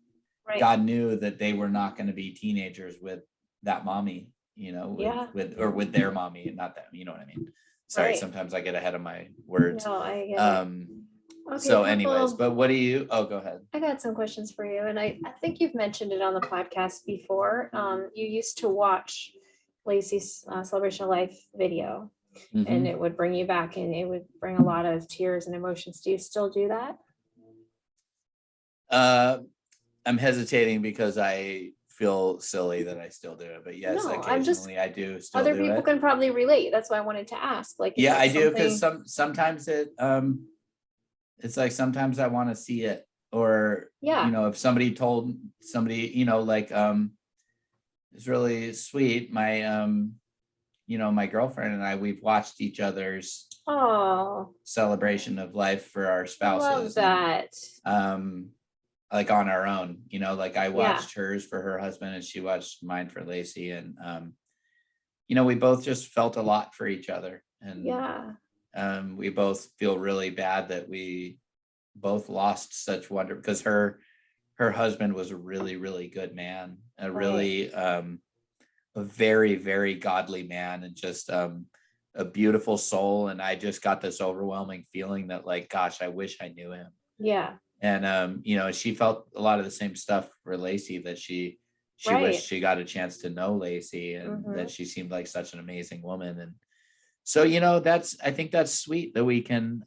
Speaker 2: Right.
Speaker 1: God knew that they were not going to be teenagers with that mommy,
Speaker 2: Yeah.
Speaker 1: with their mommy, and not that, you know what I mean? Sorry,
Speaker 2: Right.
Speaker 1: sometimes I get ahead of my words.
Speaker 2: No, I get it. Okay,
Speaker 1: So anyways,
Speaker 2: couple-
Speaker 1: but what do you, oh, go ahead.
Speaker 2: I got some questions for you, and I think you've mentioned it on the podcast before. You used to watch Lacey's Celebration of Life video, and it would bring you back, and it would bring a lot of tears and emotions. Do you still do that?
Speaker 1: I'm hesitating because I feel silly that I still do it, but yes,
Speaker 2: No,
Speaker 1: occasionally I do still
Speaker 2: Other
Speaker 1: do
Speaker 2: people
Speaker 1: it.
Speaker 2: can probably relate. That's why I wanted to ask. Like, if
Speaker 1: Yeah, I
Speaker 2: it's
Speaker 1: do, because
Speaker 2: something-
Speaker 1: sometimes it's like, sometimes I want to see it, or
Speaker 2: Yeah.
Speaker 1: if somebody told somebody, like, it's really sweet. My my girlfriend and I, we've watched each other's
Speaker 2: Oh,
Speaker 1: celebration of life for our
Speaker 2: I
Speaker 1: spouses.
Speaker 2: love that.
Speaker 1: And, like, on our own, like, I watched hers for her husband and she watched mine for Lacey, and we both just felt a lot for each other, and
Speaker 2: Yeah.
Speaker 1: we both feel really bad that we both lost such wonder, because her husband was a really, really good man, a really a very, very godly man, and just a beautiful soul. And I just got this overwhelming feeling that, like, gosh, I wish I knew him.
Speaker 2: Yeah.
Speaker 1: And she felt a lot of the same stuff for Lacey, that she
Speaker 2: Right.
Speaker 1: wished she got a chance to know Lacey, and that she seemed like such an amazing woman. And so, I think that's sweet that we can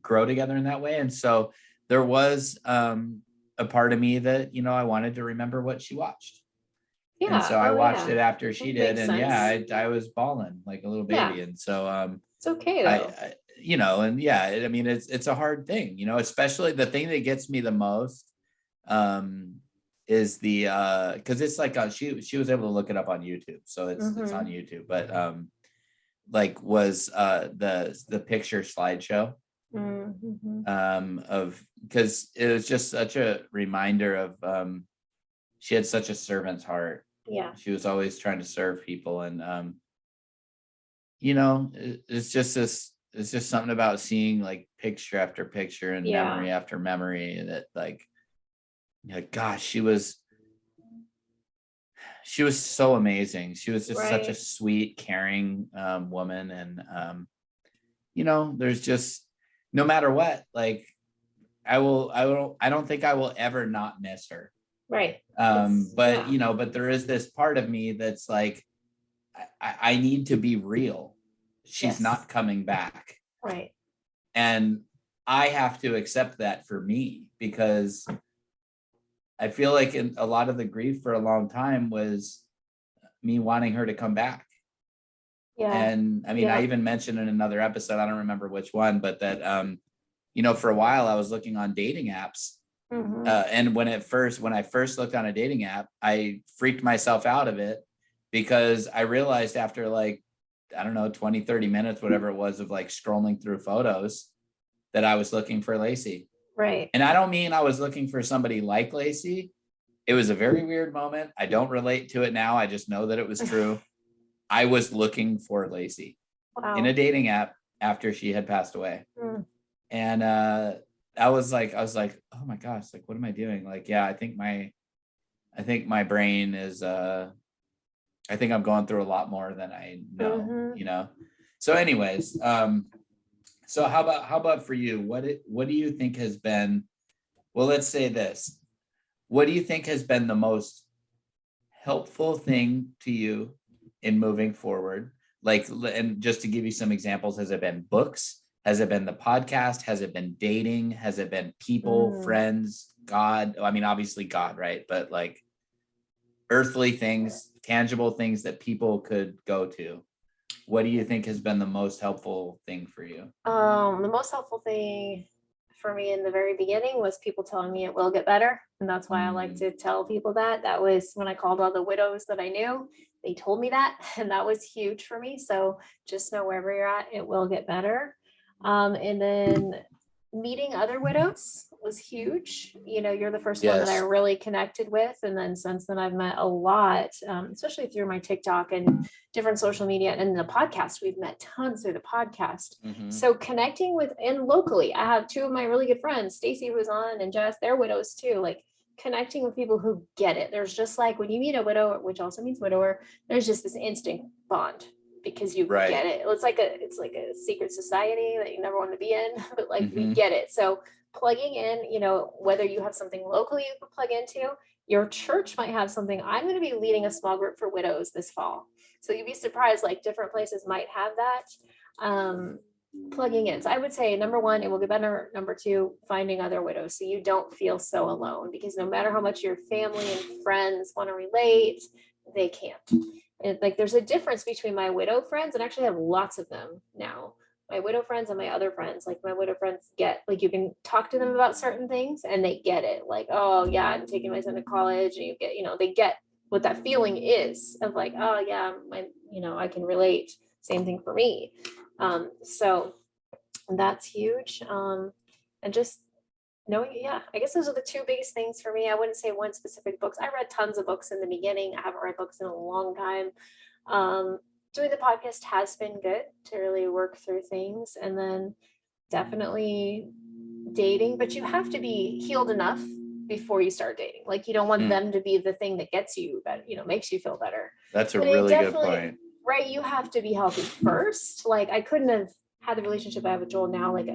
Speaker 1: grow together in that way. And so there was a part of me that, I wanted to remember what she watched.
Speaker 2: Yeah.
Speaker 1: And so I watched
Speaker 2: yeah.
Speaker 1: it after she
Speaker 2: That
Speaker 1: did.
Speaker 2: makes
Speaker 1: And yeah,
Speaker 2: sense.
Speaker 1: I was bawling like a little baby. And so
Speaker 2: It's okay though.
Speaker 1: and yeah, it's a hard thing, especially the thing that gets me the most is the because it's like she was able to look it up on YouTube, so it's on YouTube. But like was the picture slideshow of, because it was just such a reminder of she had such a servant's heart.
Speaker 2: Yeah.
Speaker 1: She was always trying to serve people, and it's just something about seeing like picture after picture and memory after memory that like gosh, she was so amazing. She was just such a sweet, caring woman, and there's just, no matter what, like I don't think I will ever not miss her.
Speaker 2: Right.
Speaker 1: But there is this part of me that's like, I need to be real. She's not coming back.
Speaker 2: Right.
Speaker 1: And I have to accept that for me, because I feel like in a lot of the grief for a long time was me wanting her to come back.
Speaker 2: Yeah.
Speaker 1: And I mean, I even mentioned in another episode, I don't remember which one, but that, for a while I was looking on dating apps. And when I first looked on a dating app, I freaked myself out of it, because I realized after like, I don't know, 20, 30 minutes, whatever it was, of like scrolling through photos, that I was looking for Lacey.
Speaker 2: Right.
Speaker 1: And I don't mean I was looking for somebody like Lacey. It was a very weird moment. I don't relate to it now. I just know that it was true. I was looking for Lacey in a dating app after she had passed away. And I was like, oh my gosh, like, what am I doing? Like, yeah, I think my brain is, I think I'm going through a lot more than I know, So anyways, so how about for you? What do you think has been, well, let's say this. What do you think has been the most helpful thing to you in moving forward? Like, and just to give you some examples, has it been books? Has it been the podcast? Has it been dating? Has it been people, friends, God? I mean, obviously God, right? But like earthly things, tangible things that people could go to. What do you think has been the most helpful thing for you?
Speaker 2: The most helpful thing for me in the very beginning was people telling me it will get better. And that's why I like to tell people that. That was when I called all the widows that I knew. They told me that, and that was huge for me. So just know wherever you're at, it will get better. And then meeting other widows was huge. You're the first one that I really connected with. And then since then I've met a lot, especially through my TikTok and different social media and the podcast. We've met tons through the podcast. So connecting with, and locally, I have two of my really good friends, Stacy, who's on, and Jess, they're widows too. Like connecting with people who get it. There's just like when you meet a widow, which also means widower, there's just this instant bond, because you get it. It's like a secret society that you never want to be in, but like we get it. So plugging in, whether you have something locally you can plug into, your church might have something. I'm going to be leading a small group for widows this fall. So you'd be surprised, like different places might have that. Plugging in. So I would say, number one, it will get better. Number two, finding other widows so you don't feel so alone, because no matter how much your family and friends want to relate, they can't. And like there's a difference between my widow friends, and actually I have lots of them now. My widow friends and my other friends, like my widow friends get, like you can talk to them about certain things and they get it. Like, oh yeah, I'm taking my son to college, and you get, they get what that feeling is of like, oh yeah, I can relate. Same thing for me. So that's huge. And just knowing, I guess those are the two biggest things for me. I wouldn't say one specific books. I read tons of books in the beginning. I haven't read books in a long time. Doing the podcast has been good to really work through things, and then definitely dating, but you have to be healed enough before you start dating. Like you don't want them to be the thing that gets you better, makes you feel better.
Speaker 1: That's a really good point.
Speaker 2: Right. You have to be healthy first. Like I couldn't have had the relationship I have with Joel now, like,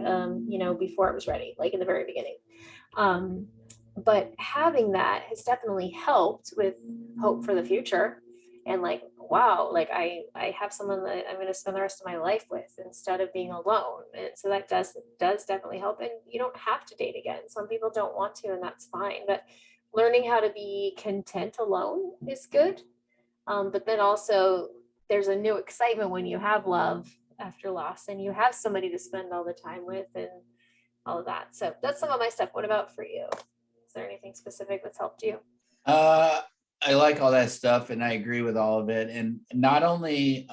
Speaker 2: before it was ready, like in the very beginning. But having that has definitely helped with hope for the future. And like, wow, like I have someone that I'm going to spend the rest of my life with instead of being alone. And so that does definitely help. And you don't have to date again. Some people don't want to, and that's fine. But learning how to be content alone is good. But then also there's a new excitement when you have love after loss and you have somebody to spend all the time with and all of that. So that's some of my stuff. What about for you? Is there anything specific that's helped you?
Speaker 1: I like all that stuff and I agree with all of it. And not only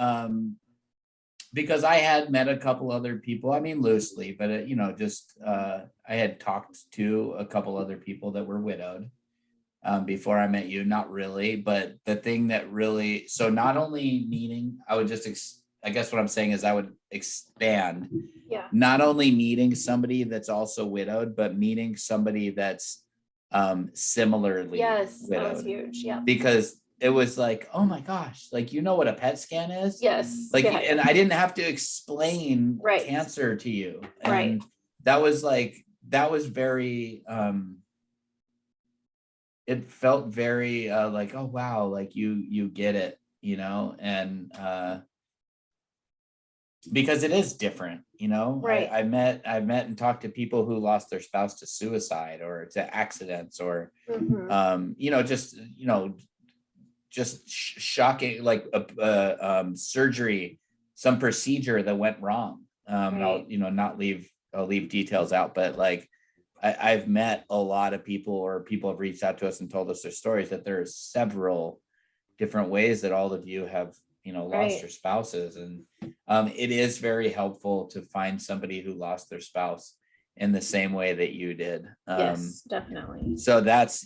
Speaker 1: because I had met a couple other people, I mean, loosely, but just I had talked to a couple other people that were widowed before I met you. Not really, but the thing that really, so not only meeting, I would just, I guess what I'm saying is I would expand,
Speaker 2: Yeah.
Speaker 1: not only meeting somebody that's also widowed, but meeting somebody that's similarly
Speaker 2: Yes, that was
Speaker 1: widowed,
Speaker 2: huge. Yeah.
Speaker 1: because it was like, oh my gosh, like, you know what a PET scan is?
Speaker 2: Yes.
Speaker 1: Like,
Speaker 2: yeah,
Speaker 1: and I didn't have to explain
Speaker 2: Right.
Speaker 1: cancer to you. And
Speaker 2: Right.
Speaker 1: that was very, it felt very like, oh wow, like you get it, and because it is different,
Speaker 2: Right.
Speaker 1: I've met and talked to people who lost their spouse to suicide or to accidents or just shocking, like a surgery, some procedure that went wrong. And I'll I'll leave details out, but like I've met a lot of people, or people have reached out to us and told us their stories, that there's several different ways that all of you have lost
Speaker 2: Right.
Speaker 1: your spouses, and it is very helpful to find somebody who lost their spouse in the same way that you did.
Speaker 2: Yes, definitely.
Speaker 1: So that's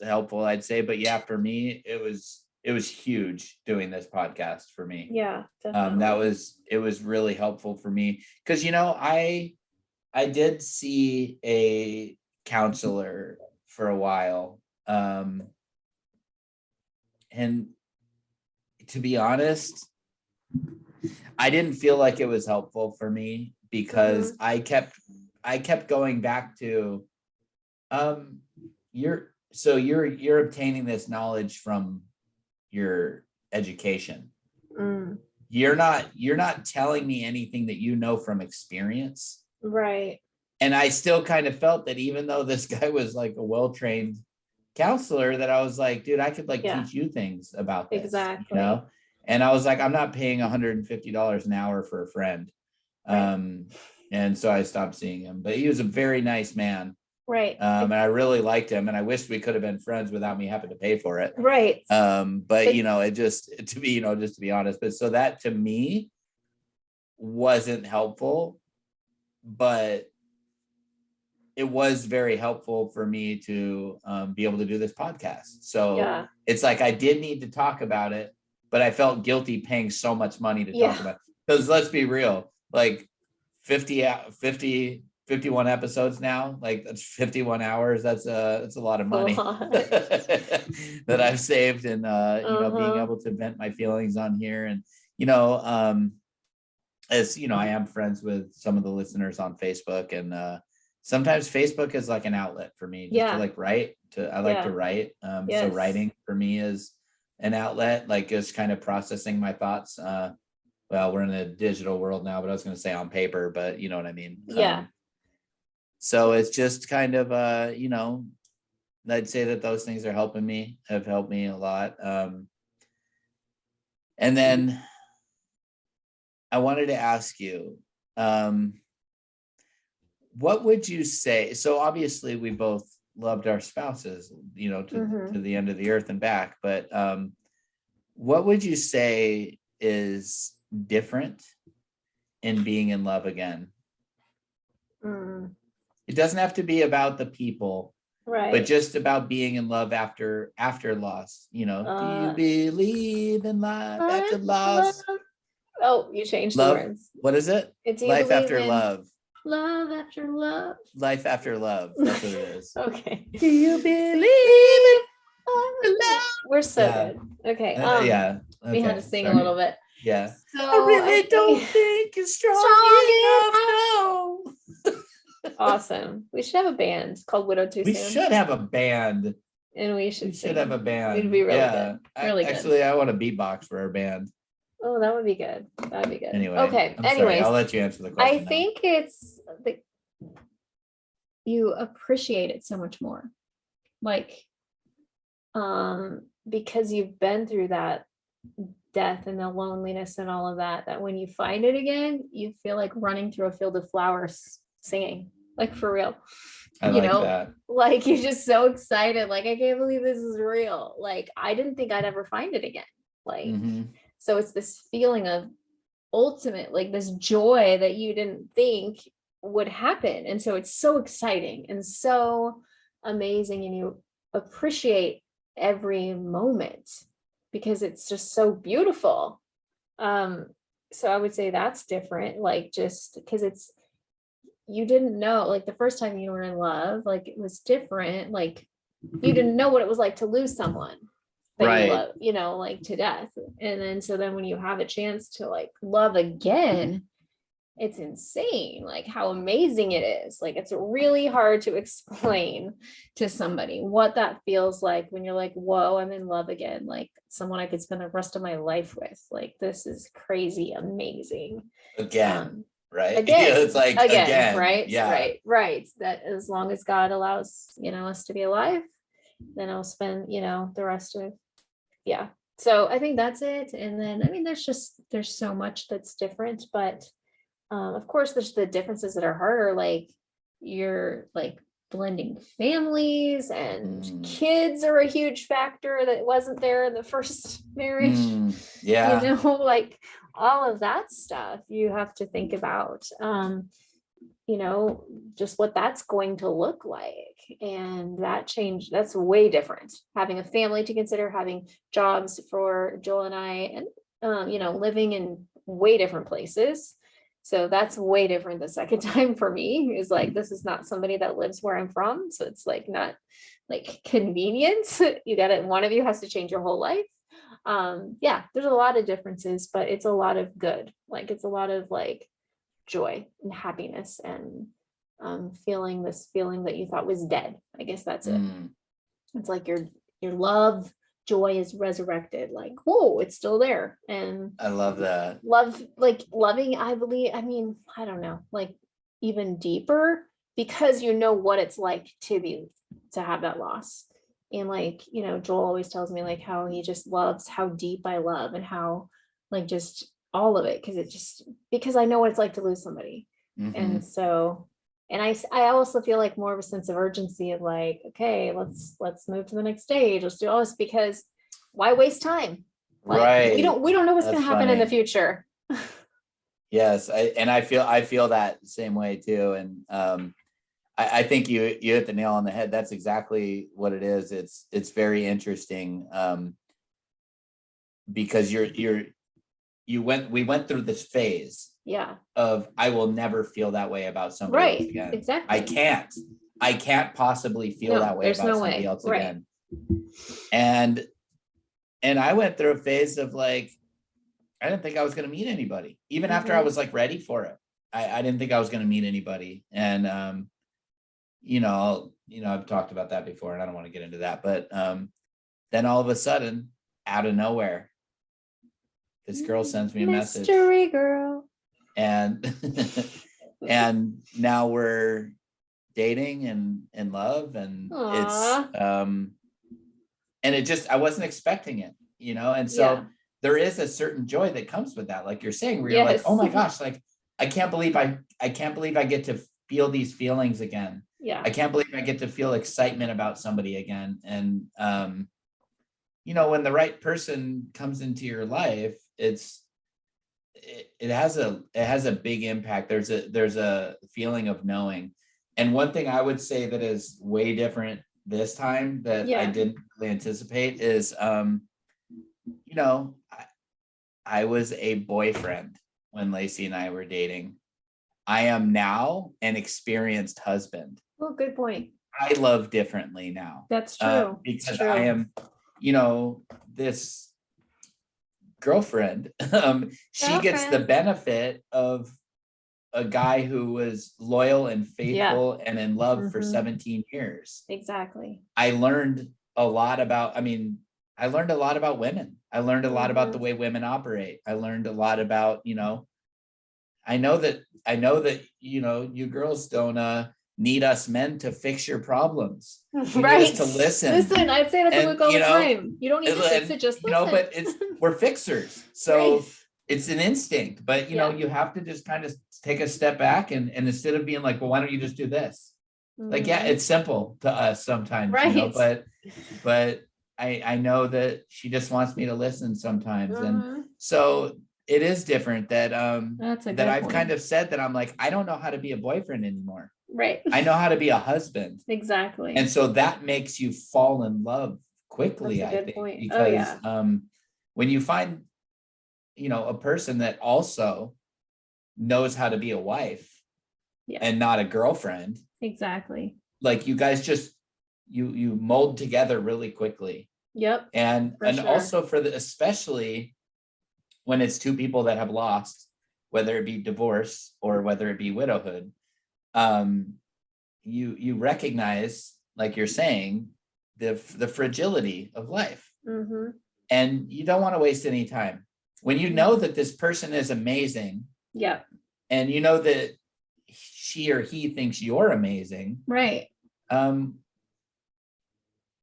Speaker 1: helpful, I'd say. But yeah, for me, it was huge doing this podcast for me.
Speaker 2: Yeah, definitely.
Speaker 1: It was really helpful for me, because I did see a counselor for a while, and to be honest, I didn't feel like it was helpful for me, because I kept going back to, you're obtaining this knowledge from your education. You're not telling me anything that you know from experience.
Speaker 2: Right.
Speaker 1: And I still kind of felt that, even though this guy was like a well-trained counselor, that I was like, dude, I could teach you things about this.
Speaker 2: Exactly.
Speaker 1: And I was like, I'm not paying $150 an hour for a friend.
Speaker 2: Right.
Speaker 1: And so I stopped seeing him, but he was a very nice man.
Speaker 2: Right.
Speaker 1: And I really liked him, and I wished we could have been friends without me having to pay for it.
Speaker 2: Right.
Speaker 1: But it just to be honest, but so that to me wasn't helpful, but it was very helpful for me to be able to do this podcast. So it's like, I did need to talk about it, but I felt guilty paying so much money to talk about it. Because let's be real, like 51 episodes now, like that's 51 hours. That's a lot of money that I've saved, and being able to vent my feelings on here. And as I am friends with some of the listeners on Facebook, and sometimes Facebook is like an outlet for me just to write. I like to write. So writing for me is an outlet, like just kind of processing my thoughts. Well, we're in a digital world now, but I was going to say on paper, but you know what I mean? So it's just kind of, I'd say that those things have helped me a lot. And then I wanted to ask you, what would you say? So obviously we both loved our spouses, to the end of the earth and back, but what would you say is different in being in love again? It doesn't have to be about the people, right? But just about being in love after loss. Do you believe in life after loss?
Speaker 2: Oh, you changed
Speaker 1: love.
Speaker 2: The words.
Speaker 1: What is it?
Speaker 2: It's
Speaker 1: life after love.
Speaker 2: Love after love.
Speaker 1: Life after love. That's what it is.
Speaker 2: Okay.
Speaker 1: Do you believe in love?
Speaker 2: We're so good. Okay.
Speaker 1: Okay.
Speaker 2: We had to sing a little bit.
Speaker 1: Yeah.
Speaker 2: So
Speaker 1: I really don't think you're strong enough. No.
Speaker 2: Awesome. We should have a band called Widow Too Soon.
Speaker 1: We should have a band.
Speaker 2: And we should
Speaker 1: have a band.
Speaker 2: It'd be really good. Really good.
Speaker 1: Actually, I want a beatbox for our band.
Speaker 2: Oh, that would be good. That'd be good.
Speaker 1: Anyway.
Speaker 2: Okay.
Speaker 1: Anyways, I'll let you answer the question.
Speaker 2: I think it's you appreciate it so much more. Like, because you've been through that death and the loneliness and all of that, that when you find it again, you feel like running through a field of flowers singing, like for real.
Speaker 1: I like that.
Speaker 2: Like you're just so excited. Like, I can't believe this is real. Like, I didn't think I'd ever find it again. Like, so it's this feeling of ultimate, like this joy that you didn't think would happen. And so it's so exciting and so amazing, and you appreciate every moment because it's just so beautiful. So I would say that's different, like just because it's, you didn't know, like the first time you were in love, like it was different, like you didn't know what it was like to lose someone that you
Speaker 1: Right.
Speaker 2: love, you know, like to death. And then so then when you have a chance to like love again, it's insane like how amazing it is. Like it's really hard to explain to somebody what that feels like when you're like, whoa, I'm in love again, like someone I could spend the rest of my life with. Like this is crazy amazing.
Speaker 1: Again, right?
Speaker 2: Again,
Speaker 1: It's like
Speaker 2: again,
Speaker 1: again,
Speaker 2: right,
Speaker 1: yeah.
Speaker 2: right, that as long as God allows, you know, us to be alive, then I'll spend, you know, the rest of, yeah. So I think that's it. And then I mean there's so much that's different, but of course there's the differences that are harder, like you're like blending families, and kids are a huge factor that wasn't there in the first marriage.
Speaker 1: Yeah.
Speaker 2: You know, like all of that stuff you have to think about, you know, just what that's going to look like. And that change, that's way different. Having a family to consider, having jobs for Joel and I, and, you know, living in way different places. So that's way different the second time for me, is like, this is not somebody that lives where I'm from. So it's like not like convenience. You got it. One of you has to change your whole life. Yeah, there's a lot of differences, but it's a lot of good. Like it's a lot of like joy and happiness, and feeling this feeling that you thought was dead. I guess that's it. It's like your love, joy is resurrected, like whoa, it's still there. And
Speaker 1: I love that.
Speaker 2: love, like loving, I believe, I mean, I don't know, like even deeper, because you know what it's like to have that loss. And like, you know, Joel always tells me like how he just loves how deep I love, and how like just all of it, because it just, because I know what it's like to lose somebody. And so, and I also feel like more of a sense of urgency of like, okay, let's move to the next stage, let's do all this, because why waste time? Like
Speaker 1: Right.
Speaker 2: we don't know what's
Speaker 1: That's
Speaker 2: going to happen in the
Speaker 1: funny.
Speaker 2: future.
Speaker 1: Yes, I feel that same way too. And I think you hit the nail on the head. That's exactly what it is. It's very interesting, because we went through this phase
Speaker 2: Yeah,
Speaker 1: of I will never feel that way about somebody else
Speaker 2: right,
Speaker 1: again.
Speaker 2: exactly.
Speaker 1: I can't possibly feel
Speaker 2: No,
Speaker 1: that way
Speaker 2: there's
Speaker 1: about
Speaker 2: no
Speaker 1: somebody
Speaker 2: way.
Speaker 1: else
Speaker 2: Right.
Speaker 1: again. And I went through a phase of like, I didn't think I was going to meet anybody, even after I was like ready for it. I didn't think I was going to meet anybody. And, I've talked about that before, and I don't want to get into that, but then all of a sudden, out of nowhere, this girl sends me a message.
Speaker 2: Mystery girl.
Speaker 1: And and now we're dating and in love, and
Speaker 2: Aww.
Speaker 1: it's and it just, I wasn't expecting it, and so there is a certain joy that comes with that, like you're saying, where you're like, oh my gosh, like I can't believe I get to feel these feelings again.
Speaker 2: Yeah.
Speaker 1: I can't believe I get to feel excitement about somebody again. And when the right person comes into your life, it has a big impact. There's a feeling of knowing. And one thing I would say that is way different this time that I didn't really anticipate is, I was a boyfriend when Lacey and I were dating. I am now an experienced husband.
Speaker 2: Well, good point.
Speaker 1: I love differently now.
Speaker 2: That's true.
Speaker 1: Because
Speaker 2: true.
Speaker 1: I am, this girlfriend. She gets the benefit of a guy who was loyal and faithful and in love for 17 years.
Speaker 2: Exactly.
Speaker 1: I learned a lot about women. I learned a lot about the way women operate. I learned a lot about, I know that, you girls don't need us men to fix your problems. You
Speaker 2: right.
Speaker 1: need us to listen.
Speaker 2: Listen, I say that to Luke all the time. You don't need to fix it, just listen.
Speaker 1: But we're fixers. So it's an instinct, but you have to just kind of take a step back and instead of being like, well, why don't you just do this? Like, yeah, it's simple to us sometimes, but I know that she just wants me to listen sometimes. And so it is different that
Speaker 2: That's a
Speaker 1: that
Speaker 2: good
Speaker 1: I've
Speaker 2: point.
Speaker 1: kind of said that I'm like, I don't know how to be a boyfriend anymore.
Speaker 2: Right.
Speaker 1: I know how to be a husband.
Speaker 2: Exactly.
Speaker 1: And so that makes you fall in love quickly,
Speaker 2: That's a
Speaker 1: I
Speaker 2: good
Speaker 1: think,
Speaker 2: point. Oh,
Speaker 1: because
Speaker 2: yeah.
Speaker 1: when you find, a person that also knows how to be a wife
Speaker 2: Yeah.
Speaker 1: and not a girlfriend,
Speaker 2: Exactly.
Speaker 1: like you guys just you mold together really quickly.
Speaker 2: Yep.
Speaker 1: And
Speaker 2: For sure.
Speaker 1: also especially when it's two people that have lost, whether it be divorce or whether it be widowhood, you recognize, like you're saying, the fragility of life, and you don't want to waste any time when you know that this person is amazing.
Speaker 2: Yep.
Speaker 1: And you know that she or he thinks you're amazing.
Speaker 2: Right.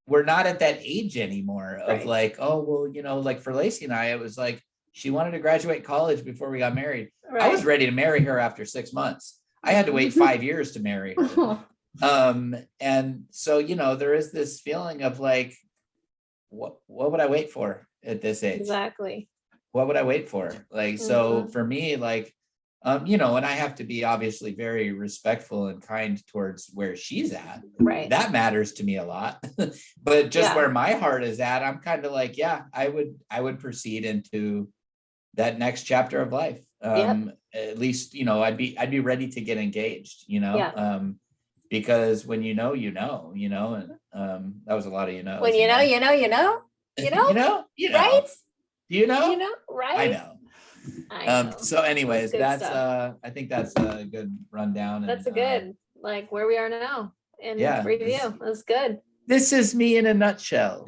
Speaker 1: We're not at that age anymore of
Speaker 2: Right.
Speaker 1: like, oh, well, like for Lacey and I, it was like she wanted to graduate college before we got married.
Speaker 2: Right.
Speaker 1: I was ready to marry her after 6 months. I had to wait 5 years to marry her. And so, there is this feeling of like, what would I wait for at this age?
Speaker 2: Exactly.
Speaker 1: What would I wait for? Like, so for me, like, and I have to be obviously very respectful and kind towards where she's at.
Speaker 2: Right.
Speaker 1: That matters to me a lot. But just
Speaker 2: Yeah.
Speaker 1: where my heart is at, I'm kind of like, yeah, I would proceed into that next chapter of life. At least, I'd be ready to get engaged,
Speaker 2: Yeah.
Speaker 1: Because when and that was a lot of
Speaker 2: When you know,
Speaker 1: right? Do you know?
Speaker 2: right?
Speaker 1: I know. So anyways, that's I think that's a good rundown.
Speaker 2: That's a good, like where we are now in review. That's good.
Speaker 1: This is me in a nutshell.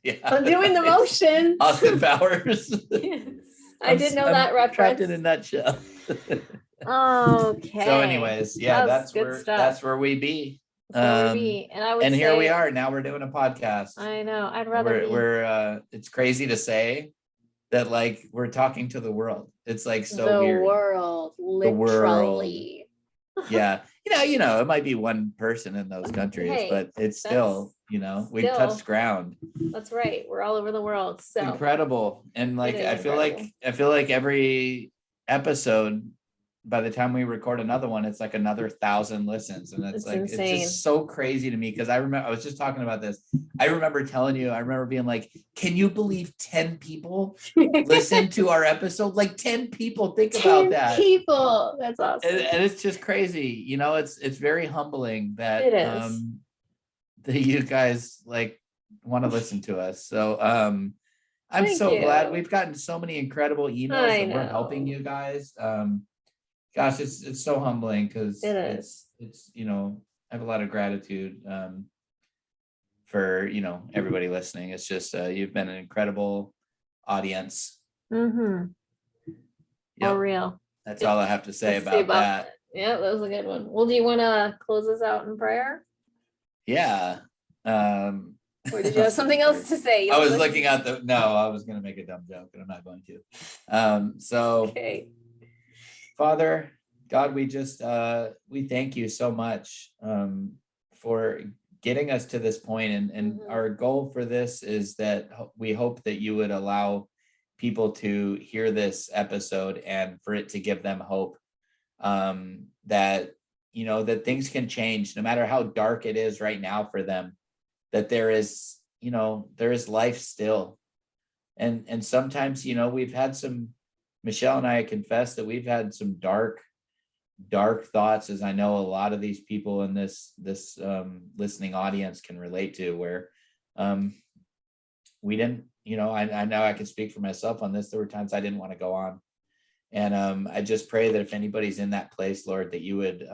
Speaker 1: Yeah,
Speaker 2: I'm doing the motion.
Speaker 1: Austin Powers.
Speaker 2: I did know that reference.
Speaker 1: Trapped in a nutshell.
Speaker 2: Okay.
Speaker 1: So anyways, yeah, that's where we be. And here we are. Now we're doing a podcast.
Speaker 2: I know. I'd rather
Speaker 1: we're it's crazy to say that, like, we're talking to the world. It's like so
Speaker 2: the
Speaker 1: weird.
Speaker 2: World, literally.
Speaker 1: Yeah. It might be one person in those countries, but it's still, we've touched ground.
Speaker 2: That's right. We're all over the world. So
Speaker 1: incredible. And like I feel like every episode, by the time we record another one, it's like another 1,000 listens. And it's like insane. It's just so crazy to me, because I was just talking about this. I remember being like, can you believe 10 people listen to our episode? Like 10 people, think about that.
Speaker 2: 10 people. That's awesome.
Speaker 1: And it's just crazy. It's very humbling that that you guys like want to listen to us. So I'm so glad we've gotten so many incredible emails and we're helping you guys. Gosh, it's so humbling, because it's I have a lot of gratitude for everybody listening. It's just you've been an incredible audience.
Speaker 2: For real.
Speaker 1: That's all I have to say about that.
Speaker 2: Yeah, that was a good one. Well, do you want to close us out in prayer?
Speaker 1: Yeah.
Speaker 2: Or did you have something else to say?
Speaker 1: I was looking at I was going to make a dumb joke, but I'm not going to. So
Speaker 2: okay.
Speaker 1: Father God, we just we thank you so much for getting us to this point, and our goal for this is that we hope that you would allow people to hear this episode and for it to give them hope, that that things can change no matter how dark it is right now for them, that there is life still. And sometimes we've had some, Michelle and I confess that we've had some dark thoughts, as I know a lot of these people in this listening audience can relate to, where we didn't, I know I can speak for myself on this. There were times I didn't want to go on. And I just pray that if anybody's in that place, Lord, that you would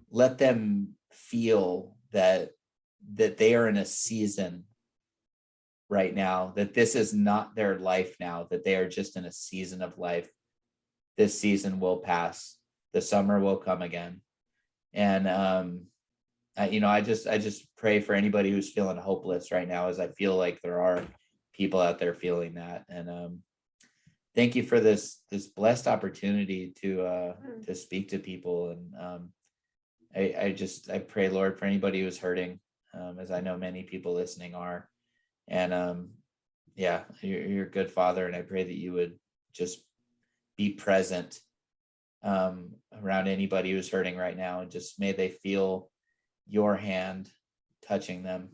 Speaker 1: let them feel that they are in a season right now, that this is not their life now, that they are just in a season of life. This season will pass. The summer will come again. And I just pray for anybody who's feeling hopeless right now, as I feel like there are people out there feeling that. And thank you for this blessed opportunity to speak to people. And I pray, Lord, for anybody who's hurting, as I know many people listening are. And Yeah, you're a good father, and I pray that you would just be present around anybody who's hurting right now, and just may they feel your hand touching them.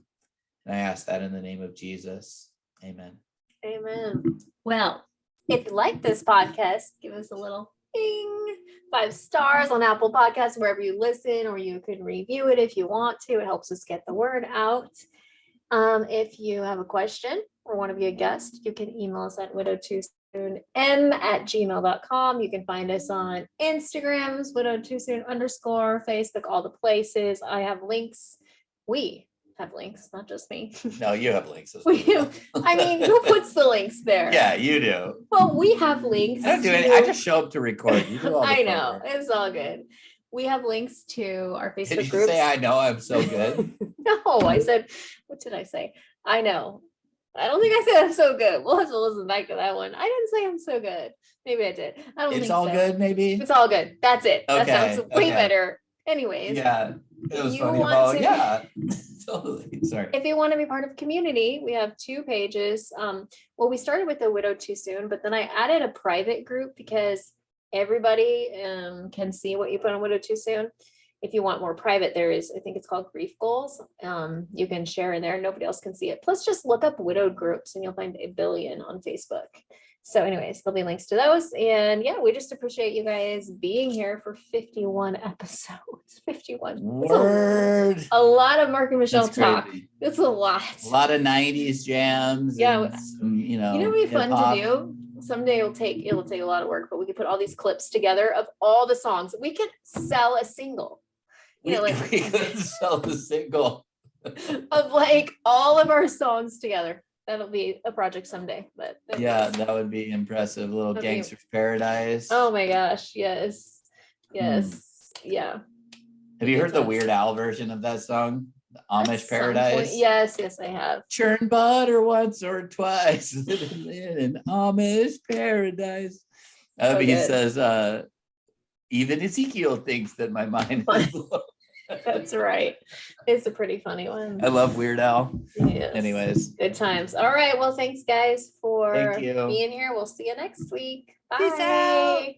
Speaker 1: And I ask that in the name of Jesus. Amen.
Speaker 2: Amen. Well, if you like this podcast, give us a little ding, 5 stars on Apple Podcasts, wherever you listen, or you can review it if you want to. It helps us get the word out. If you have a question or want to be a guest, you can email us at widowtoosoonm@gmail.com. You can find us on Instagrams, widowtoosoon_, Facebook, all the places. I have links. We have links, not just me.
Speaker 1: No, you have links as
Speaker 2: We
Speaker 1: well.
Speaker 2: do. I mean, who puts the links there?
Speaker 1: Yeah, you do.
Speaker 2: Well, we have links.
Speaker 1: I don't do any. I just show up to record. You do all the
Speaker 2: I know.
Speaker 1: footwork.
Speaker 2: It's all good. We have links to our Facebook
Speaker 1: Did you
Speaker 2: groups.
Speaker 1: say I know I'm so good?
Speaker 2: No, I said, what did I say? I know. I don't think I said I'm so good. We'll have to listen back to that one. I didn't say I'm so good. Maybe I did. I don't
Speaker 1: It's
Speaker 2: think
Speaker 1: all
Speaker 2: so.
Speaker 1: good, maybe.
Speaker 2: It's all good. That's it. That
Speaker 1: Okay,
Speaker 2: sounds way
Speaker 1: okay.
Speaker 2: better. Anyways,
Speaker 1: Yeah, it was
Speaker 2: you
Speaker 1: funny
Speaker 2: want
Speaker 1: about
Speaker 2: to-
Speaker 1: yeah. Totally. Sorry.
Speaker 2: if you want to be part of community, we have 2 pages. Well, we started with the Widow Too Soon, but then I added a private group because everybody can see what you put on Widow Too Soon. If you want more private, there is, I think it's called Grief Goals. You can share in there. Nobody else can see it. Plus, just look up widowed groups and you'll find a billion on Facebook. So anyways, there'll be links to those. And yeah, we just appreciate you guys being here for 51 episodes. 51. It's
Speaker 1: Word.
Speaker 2: a lot of Mark and Michelle
Speaker 1: That's
Speaker 2: talk.
Speaker 1: crazy.
Speaker 2: It's a lot.
Speaker 1: A lot of 90s jams.
Speaker 2: Yeah,
Speaker 1: and some,
Speaker 2: You know, it'd be fun
Speaker 1: hip-hop.
Speaker 2: to do. Someday it'll take a lot of work, but we could put all these clips together of all the songs. We could sell a single. You know, like
Speaker 1: we could sell the single.
Speaker 2: of like all of our songs together. That'll be a project someday. But
Speaker 1: Yeah, that would be impressive. A little
Speaker 2: That'd be-
Speaker 1: Gangster's Paradise.
Speaker 2: oh my gosh, yes. Yes. Yeah.
Speaker 1: Have you heard the
Speaker 2: times.
Speaker 1: Weird Al version of that song? The
Speaker 2: At
Speaker 1: Amish
Speaker 2: some
Speaker 1: Paradise?
Speaker 2: point- Yes, I have.
Speaker 1: Churn butter once or twice. Living in an Amish paradise.
Speaker 2: So
Speaker 1: He
Speaker 2: good.
Speaker 1: says, even Ezekiel thinks that my mind is low.
Speaker 2: That's right. It's a pretty funny one.
Speaker 1: I love Weird Al.
Speaker 2: Yes.
Speaker 1: Anyways,
Speaker 2: Good times. All right. Well, thanks guys for
Speaker 1: Thank you.
Speaker 2: being here. We'll see you next week. Bye.
Speaker 1: Peace out.